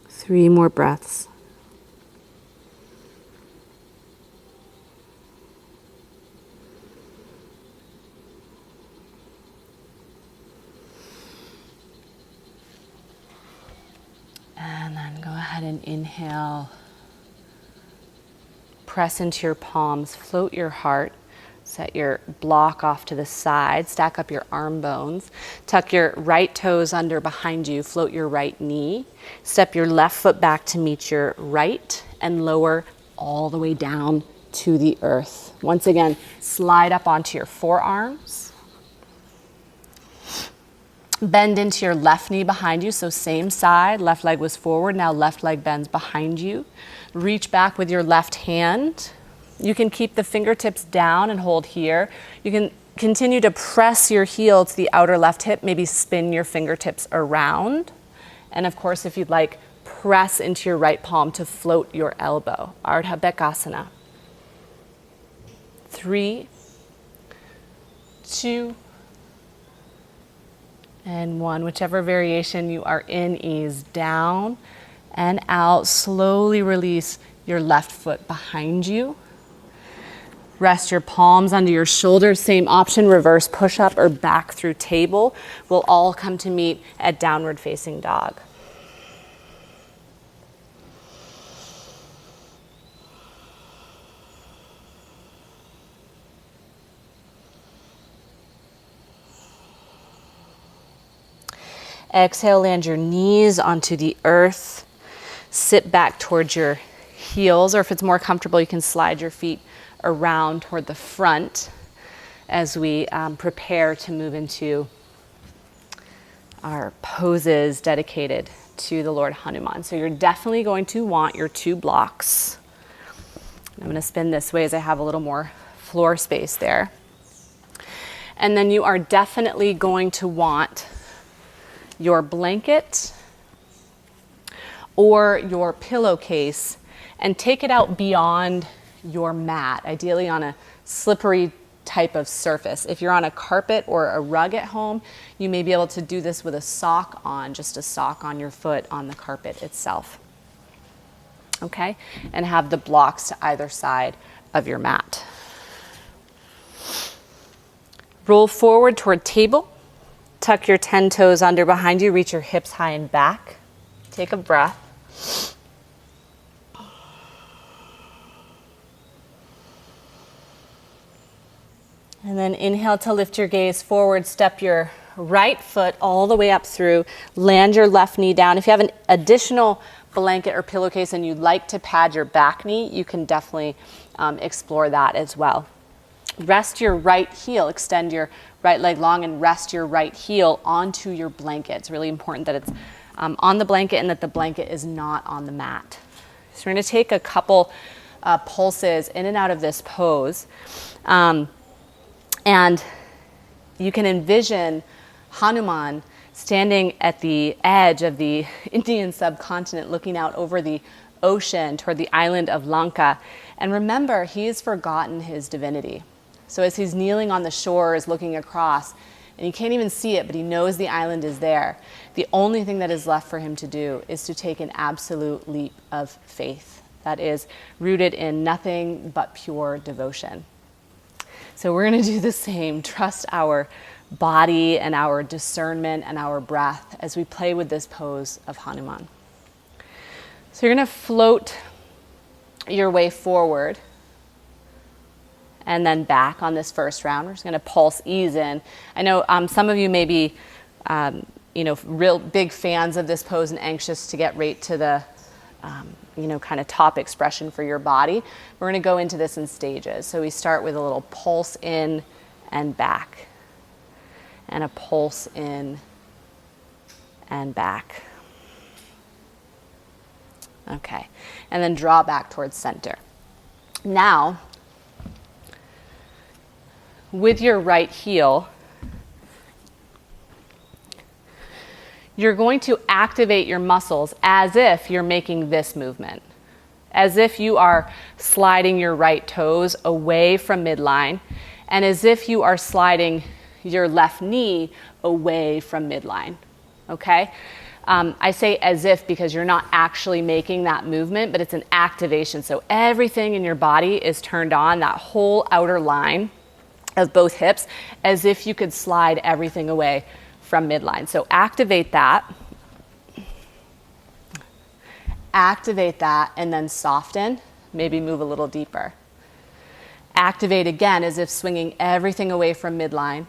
Three more breaths. And then go ahead and inhale. Press into your palms, float your heart. Set your block off to the side, stack up your arm bones, tuck your right toes under behind you, float your right knee, step your left foot back to meet your right, and lower all the way down to the earth. Once again, slide up onto your forearms. Bend into your left knee behind you, so same side, left leg was forward, now left leg bends behind you. Reach back with your left hand. You can keep the fingertips down and hold here. You can continue to press your heel to the outer left hip, maybe spin your fingertips around. And of course, if you'd like, press into your right palm to float your elbow. Ardha Bekasana. 3, 2, and 1. Whichever variation you are in, ease down and out. Slowly release your left foot behind you. Rest your palms under your shoulders. Same option, reverse push-up or back through table. We'll all come to meet at downward facing dog. Exhale, land your knees onto the earth. Sit back towards your heels, or if it's more comfortable, you can slide your feet around toward the front as we prepare to move into our poses dedicated to the Lord Hanuman. So you're definitely going to want your 2 blocks. I'm going to spin this way as I have a little more floor space there. And then you are definitely going to want your blanket or your pillowcase and take it out beyond your mat, ideally on a slippery type of surface. If you're on a carpet or a rug at home, you may be able to do this with a sock on, just a sock on your foot on the carpet itself. Okay? And have the blocks to either side of your mat. Roll forward toward table. Tuck your 10 toes under behind you. Reach your hips high and back. Take a breath. And then inhale to lift your gaze forward. Step your right foot all the way up through. Land your left knee down. If you have an additional blanket or pillowcase and you'd like to pad your back knee, you can definitely explore that as well. Rest your right heel. Extend your right leg long and rest your right heel onto your blanket. It's really important that it's on the blanket and that the blanket is not on the mat. So we're going to take a couple pulses in and out of this pose. And you can envision Hanuman standing at the edge of the Indian subcontinent, looking out over the ocean toward the island of Lanka. And remember, he's forgotten his divinity. So as he's kneeling on the shores, looking across, and he can't even see it, but he knows the island is there, the only thing that is left for him to do is to take an absolute leap of faith that is rooted in nothing but pure devotion. So we're going to do the same. Trust our body and our discernment and our breath as we play with this pose of Hanuman. So you're going to float your way forward and then back on this first round. We're just going to pulse, ease in. I know some of you may be, real big fans of this pose and anxious to get right to the kind of top expression for your body. We're going to go into this in stages. So we start with a little pulse in and back, and a pulse in and back. Okay, and then draw back towards center. Now, with your right heel, you're going to activate your muscles as if you're making this movement, as if you are sliding your right toes away from midline, and as if you are sliding your left knee away from midline, okay? I say as if because you're not actually making that movement, but it's an activation. So everything in your body is turned on, that whole outer line of both hips, as if you could slide everything away from midline. So activate that, and then soften, maybe move a little deeper. Activate again as if swinging everything away from midline.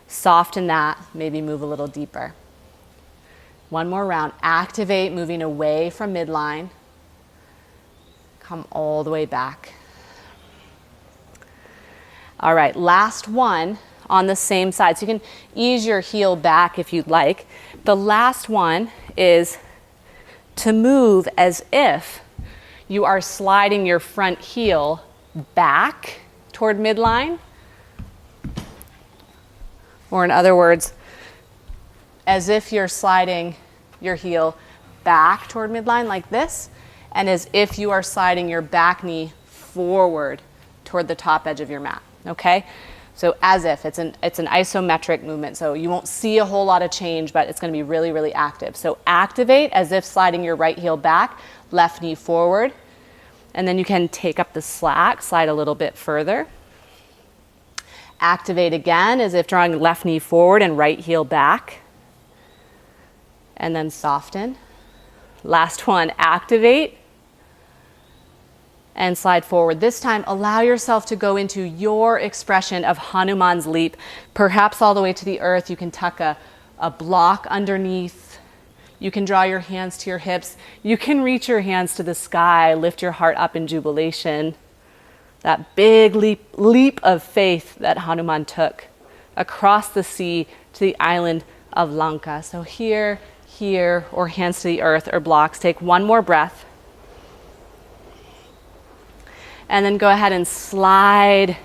Soften that, maybe move a little deeper. One more round. Activate, moving away from midline. Come all the way back. All right, last one on the same side. So you can ease your heel back if you'd like. The last one is to move as if you are sliding your front heel back toward midline. Or in other words, as if you're sliding your heel back toward midline like this, and as if you are sliding your back knee forward toward the top edge of your mat, okay? So as if, it's an isometric movement, so you won't see a whole lot of change, but it's gonna be really, really active. So activate as if sliding your right heel back, left knee forward, and then you can take up the slack, slide a little bit further. Activate again as if drawing left knee forward and right heel back, and then soften. Last one, activate and slide forward. This time, allow yourself to go into your expression of Hanuman's leap, perhaps all the way to the earth. You can tuck a block underneath. You can draw your hands to your hips. You can reach your hands to the sky, lift your heart up in jubilation. That big leap of faith that Hanuman took across the sea to the island of Lanka. So here, or hands to the earth, or blocks. Take one more breath. And then go ahead and slide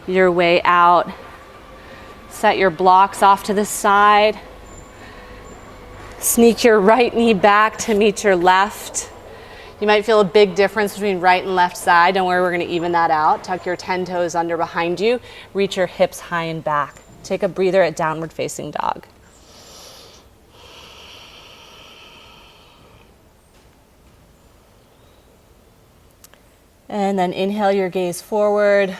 your way out. Set your blocks off to the side. Sneak your right knee back to meet your left. You might feel a big difference between right and left side. Don't worry, we're going to even that out. Tuck your 10 toes under behind you. Reach your hips high and back. Take a breather at downward facing dog. And then inhale your gaze forward.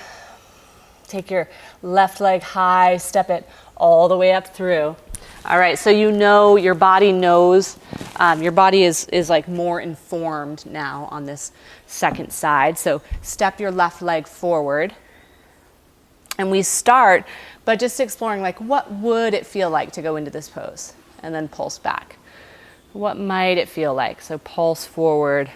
Take your left leg high, step it all the way up through. All right, so you know, your body knows, your body is like more informed now on this second side. So step your left leg forward. And we start by just exploring, like, what would it feel like to go into this pose? And then pulse back. What might it feel like? So pulse forward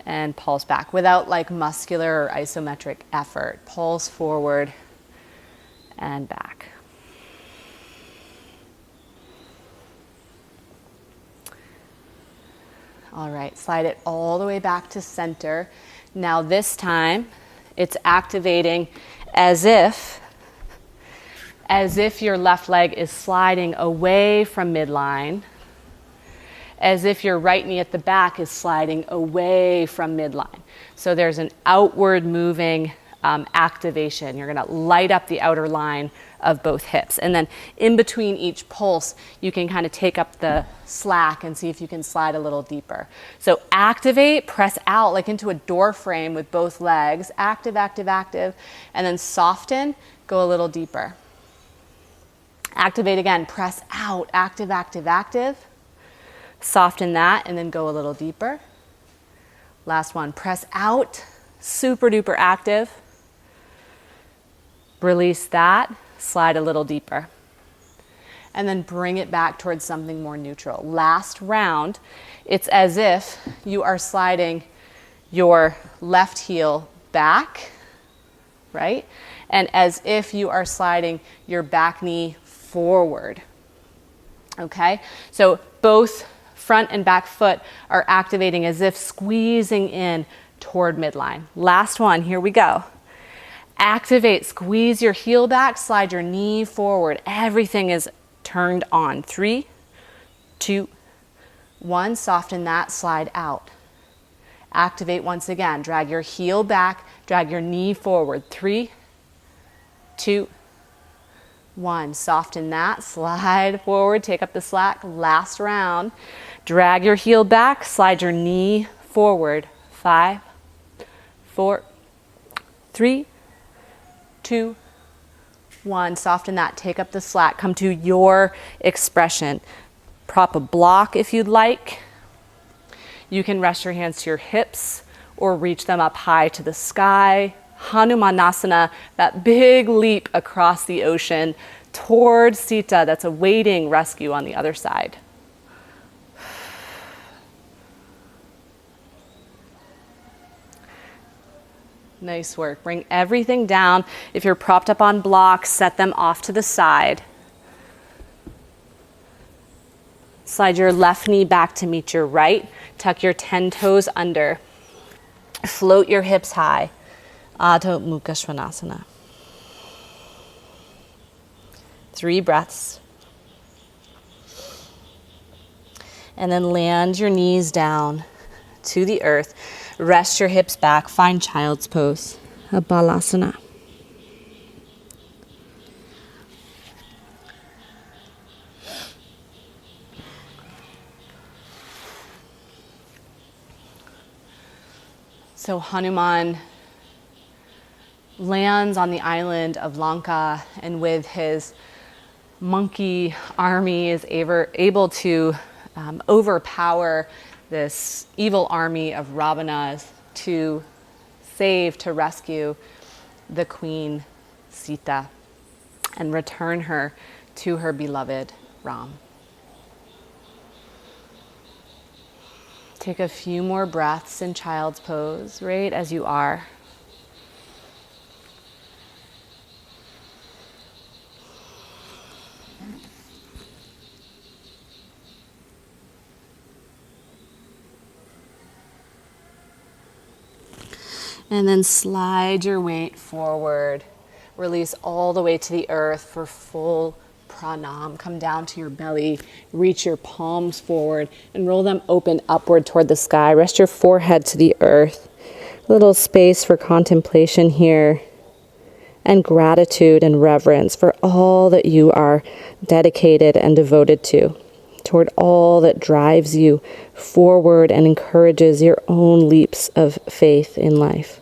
and pulse back without like muscular or isometric effort. Pulse forward and back. All right, slide it all the way back to center. Now this time, it's activating as if your left leg is sliding away from midline, as if your right knee at the back is sliding away from midline. So there's an outward moving activation. You're going to light up the outer line of both hips. And then in between each pulse, you can kind of take up the slack and see if you can slide a little deeper. So activate, press out like into a door frame with both legs. Active, active, active. And then soften, go a little deeper. Activate again, press out, active, active, active. Soften that and then go a little deeper. Last one, press out, super duper active. Release that, slide a little deeper. And then bring it back towards something more neutral. Last round, it's as if you are sliding your left heel back, right? And as if you are sliding your back knee forward. Okay? So both front and back foot are activating as if squeezing in toward midline. Last one, here we go. Activate, squeeze your heel back, slide your knee forward. Everything is turned on. 3, 2, 1, soften that, slide out. Activate once again, drag your heel back, drag your knee forward. 3, 2, 1, soften that, slide forward, take up the slack. Last round, drag your heel back, slide your knee forward. 5, 4, 3, 2, 1, soften that, take up the slack, come to your expression. Prop a block if you'd like. You can rest your hands to your hips or reach them up high to the sky. Hanumanasana, that big leap across the ocean towards Sita that's awaiting rescue on the other side. Nice work. Bring everything down. If you're propped up on blocks, set them off to the side. Slide your left knee back to meet your right. Tuck your 10 toes under. Float your hips high. Adho Mukha Svanasana. 3 breaths. And then land your knees down to the earth. Rest your hips back. Find child's pose. A balasana. So Hanuman lands on the island of Lanka, and with his monkey army is able to overpower this evil army of Ravanas to save, to rescue the queen Sita and return her to her beloved Ram. Take a few more breaths in child's pose, right as you are. And then slide your weight forward. Release all the way to the earth for full pranam. Come down to your belly. Reach your palms forward and roll them open upward toward the sky. Rest your forehead to the earth. Little space for contemplation here. And gratitude and reverence for all that you are dedicated and devoted to. Toward all that drives you forward and encourages your own leaps of faith in life.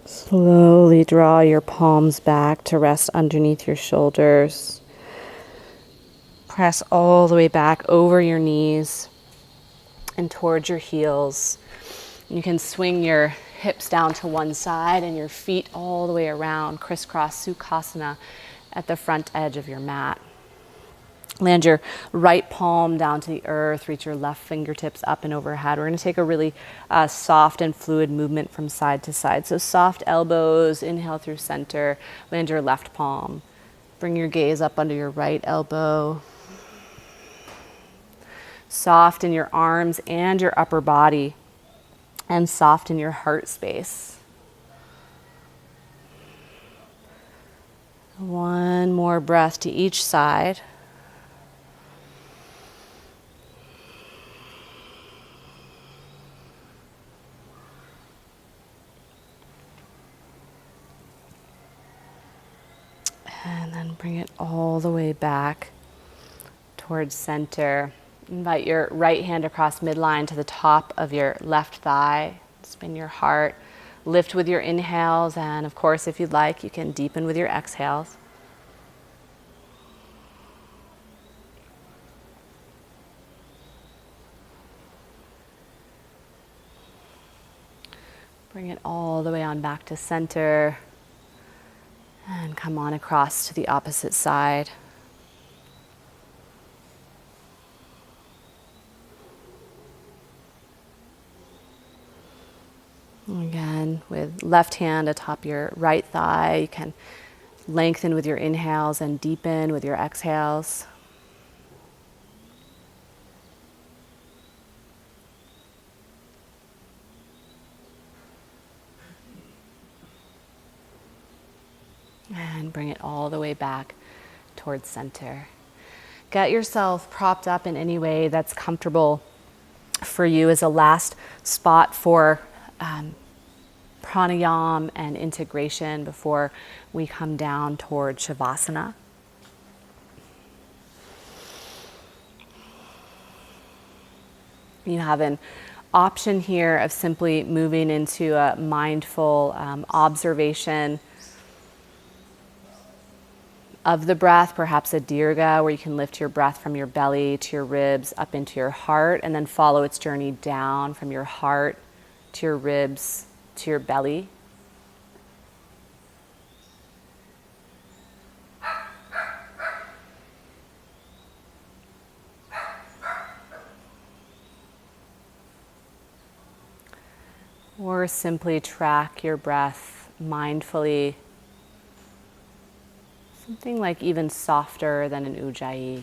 Slowly draw your palms back to rest underneath your shoulders. Press all the way back over your knees and towards your heels. You can swing your hips down to one side and your feet all the way around, crisscross Sukhasana at the front edge of your mat. Land your right palm down to the earth, reach your left fingertips up and overhead. We're going to take a really soft and fluid movement from side to side. So soft elbows, inhale through center, land your left palm. Bring your gaze up under your right elbow. Soften your arms and your upper body, and soften your heart space. One more breath to each side. And then bring it all the way back towards center. Invite your right hand across midline to the top of your left thigh. Spin your heart. Lift with your inhales, and of course, if you'd like, you can deepen with your exhales. Bring it all the way on back to center, and come on across to the opposite side. Again, with left hand atop your right thigh, you can lengthen with your inhales and deepen with your exhales. And bring it all the way back towards center. Get yourself propped up in any way that's comfortable for you as a last spot for pranayama and integration before we come down toward Shavasana. You have an option here of simply moving into a mindful observation of the breath, perhaps a dirga, where you can lift your breath from your belly to your ribs up into your heart, and then follow its journey down from your heart to your ribs to your belly. Or simply track your breath mindfully, something like even softer than an ujjayi.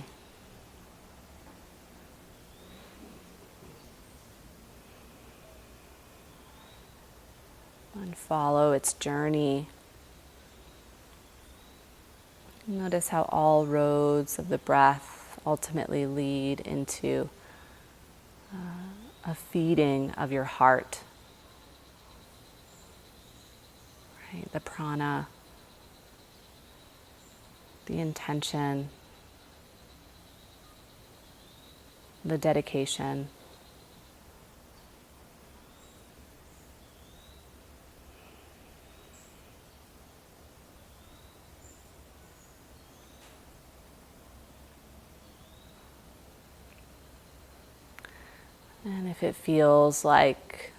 And follow its journey. Notice how all roads of the breath ultimately lead into a feeding of your heart. Right? The prana, the intention, the dedication. And if it feels like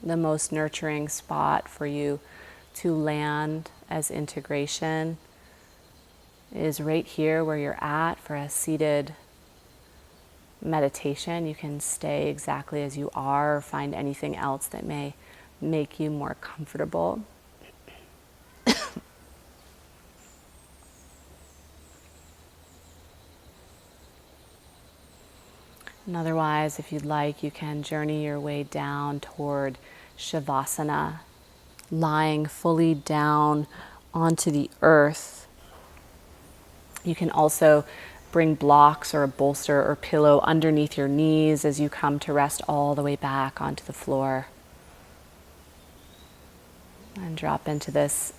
the most nurturing spot for you to land as integration is right here where you're at for a seated meditation, you can stay exactly as you are or find anything else that may make you more comfortable. And otherwise, if you'd like, you can journey your way down toward Shavasana, lying fully down onto the earth. You can also bring blocks or a bolster or pillow underneath your knees as you come to rest all the way back onto the floor. And drop into this,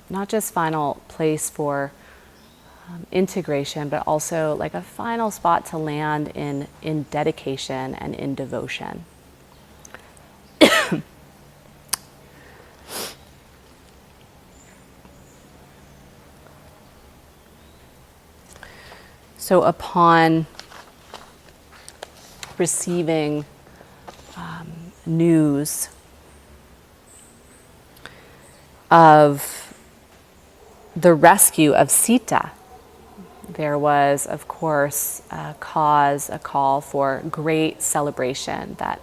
not just final place for integration, but also like a final spot to land in dedication and in devotion. So upon receiving news of the rescue of Sita, there was, of course, a call for great celebration that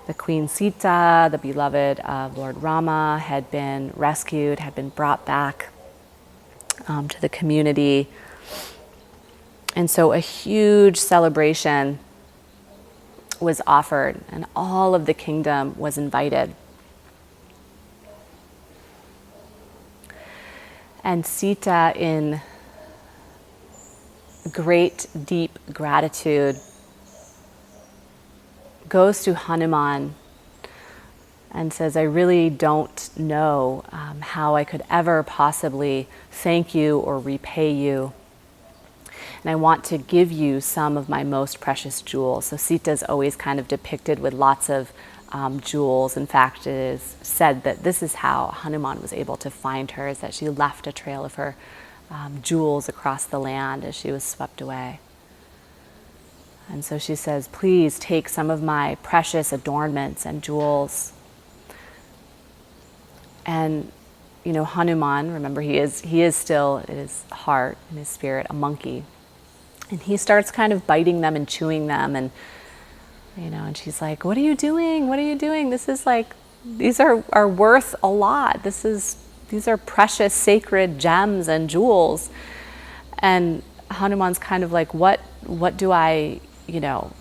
the Queen Sita, the beloved of Lord Rama, had been rescued, had been brought back to the community. And so a huge celebration was offered, and all of the kingdom was invited. And Sita, in great, deep gratitude, goes to Hanuman and says, I really don't know how I could ever possibly thank you or repay you. And I want to give you some of my most precious jewels. So Sita is always kind of depicted with lots of jewels. In fact, it is said that this is how Hanuman was able to find her, is that she left a trail of her jewels across the land as she was swept away. And so she says, please take some of my precious adornments and jewels. And, you know, Hanuman, remember, he is still in his heart, in his spirit, a monkey. And he starts kind of biting them and chewing them. And, you know, and she's like, what are you doing? What are you doing? This is like, these are worth a lot. These are precious, sacred gems and jewels. And Hanuman's kind of like, what do I, you know,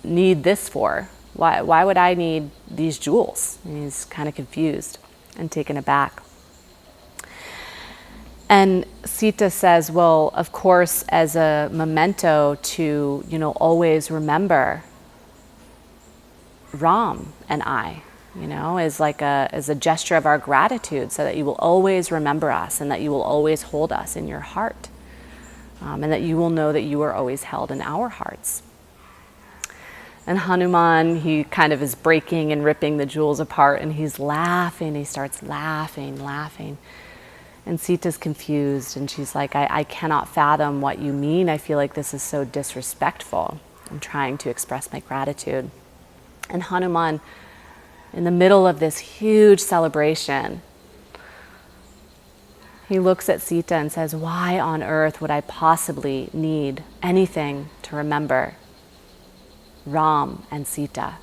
need this for? Why would I need these jewels? And he's kind of confused and taken aback. And Sita says, well, of course, as a memento to, you know, always remember Ram and I, you know, as a gesture of our gratitude, so that you will always remember us and that you will always hold us in your heart, and that you will know that you are always held in our hearts. And Hanuman, he kind of is breaking and ripping the jewels apart, and he's laughing. He starts laughing. And Sita's confused, and she's like, I cannot fathom what you mean. I feel like this is so disrespectful. I'm trying to express my gratitude. And Hanuman, in the middle of this huge celebration, he looks at Sita and says, why on earth would I possibly need anything to remember Ram and Sita?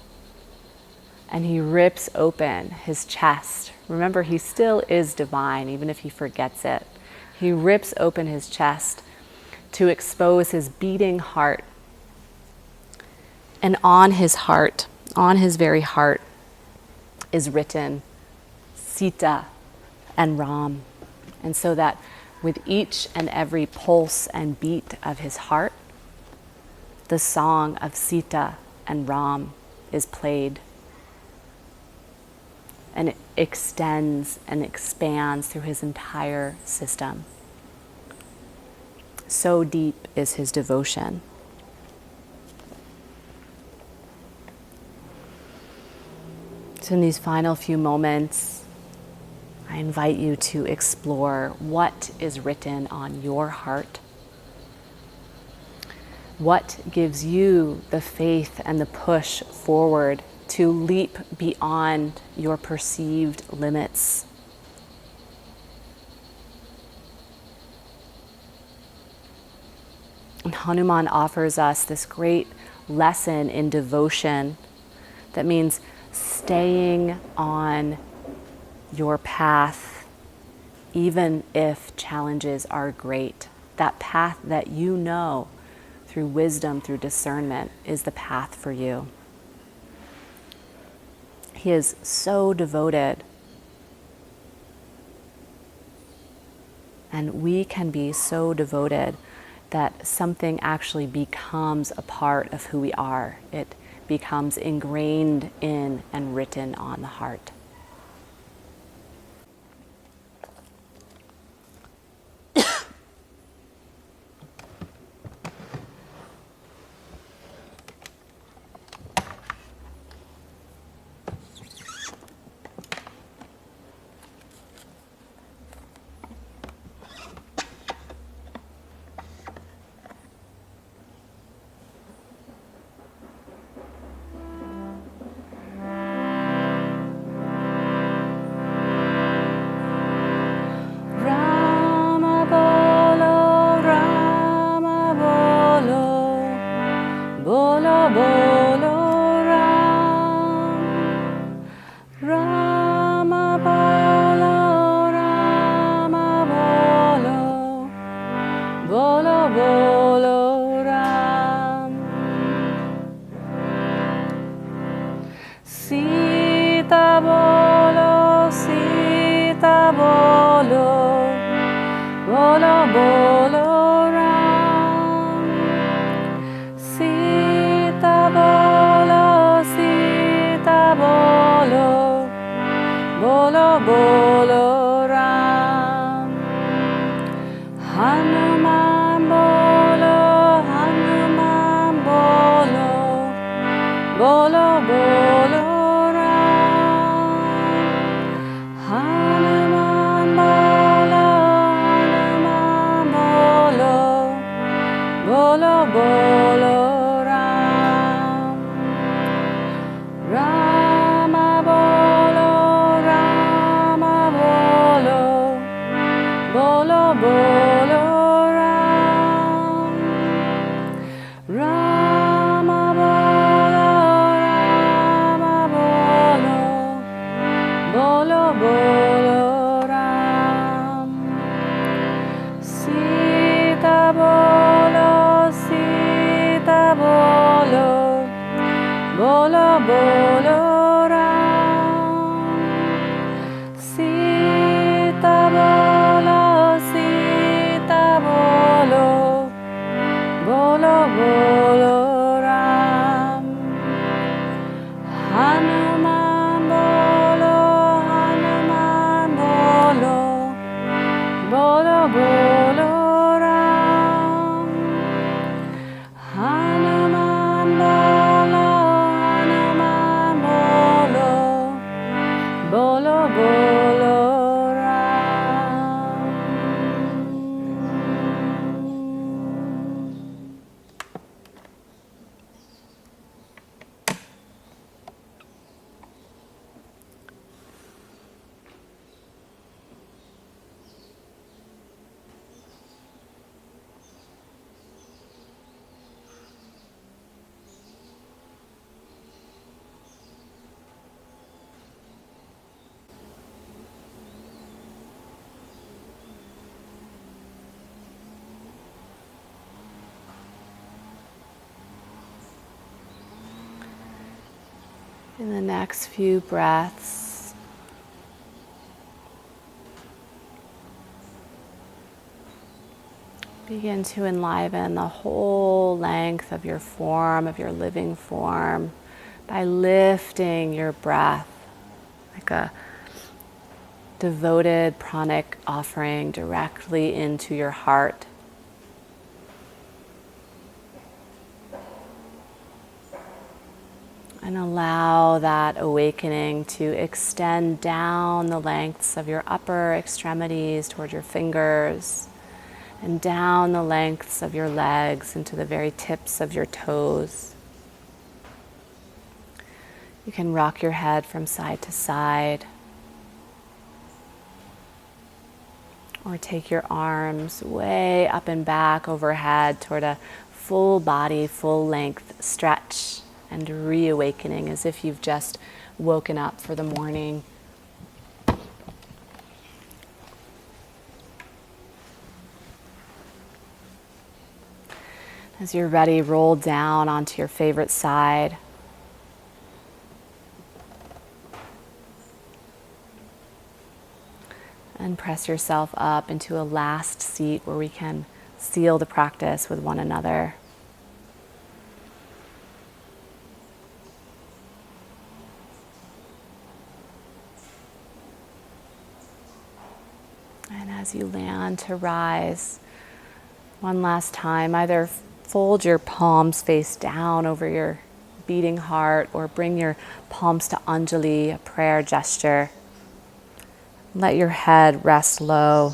And he rips open his chest. Remember, he still is divine, even if he forgets it. He rips open his chest to expose his beating heart. And on his heart, on his very heart, is written Sita and Ram. And so that with each and every pulse and beat of his heart, the song of Sita and Ram is played. And it extends and expands through his entire system. So deep is his devotion. So in these final few moments, I invite you to explore what is written on your heart. What gives you the faith and the push forward to leap beyond your perceived limits? And Hanuman offers us this great lesson in devotion that means staying on your path, even if challenges are great. That path that you know through wisdom, through discernment, is the path for you. He is so devoted. And we can be so devoted that something actually becomes a part of who we are. It becomes ingrained in and written on the heart. bolo bolo Ram. Hanuman bolo, Hanuman bolo, bolo bolo Ram. Hanuman bolo, Hanuman bolo, bolo bolo Ram. Rama bolo, Rama bolo, bolo bolo Ram. Rama bolo, Rama bolo, bolo bolo Ram. Sita bolo, Sita bolo, bolo bolo Ram. Sita bolo, Sita bolo, bolo bolo Ram. Hanuman bolo, Hanuman bolo, bolo bolo Ram. Hanuman bolo, Hanuman bolo, bolo bolo Ram. In the next few breaths, begin to enliven the whole length of your form, of your living form, by lifting your breath like a devoted pranic offering directly into your heart. And allow that awakening to extend down the lengths of your upper extremities toward your fingers, and down the lengths of your legs into the very tips of your toes. You can rock your head from side to side, or take your arms way up and back overhead toward a full body, full length stretch and reawakening, as if you've just woken up for the morning. As you're ready, roll down onto your favorite side. And press yourself up into a last seat where we can seal the practice with one another. And as you land to rise, one last time, either fold your palms face down over your beating heart, or bring your palms to Anjali, a prayer gesture. Let your head rest low,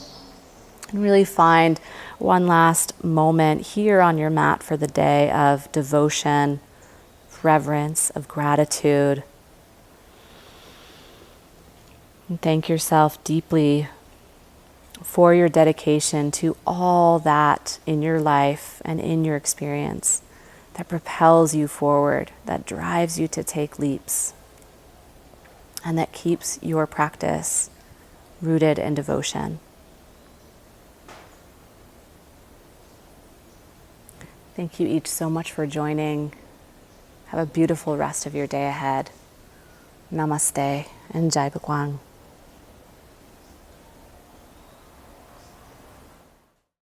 and really find one last moment here on your mat for the day of devotion, of reverence, of gratitude. And thank yourself deeply for your dedication to all that in your life and in your experience that propels you forward, that drives you to take leaps, and that keeps your practice rooted in devotion. Thank you each so much for joining. Have a beautiful rest of your day ahead. Namaste and Jai Bhagwan.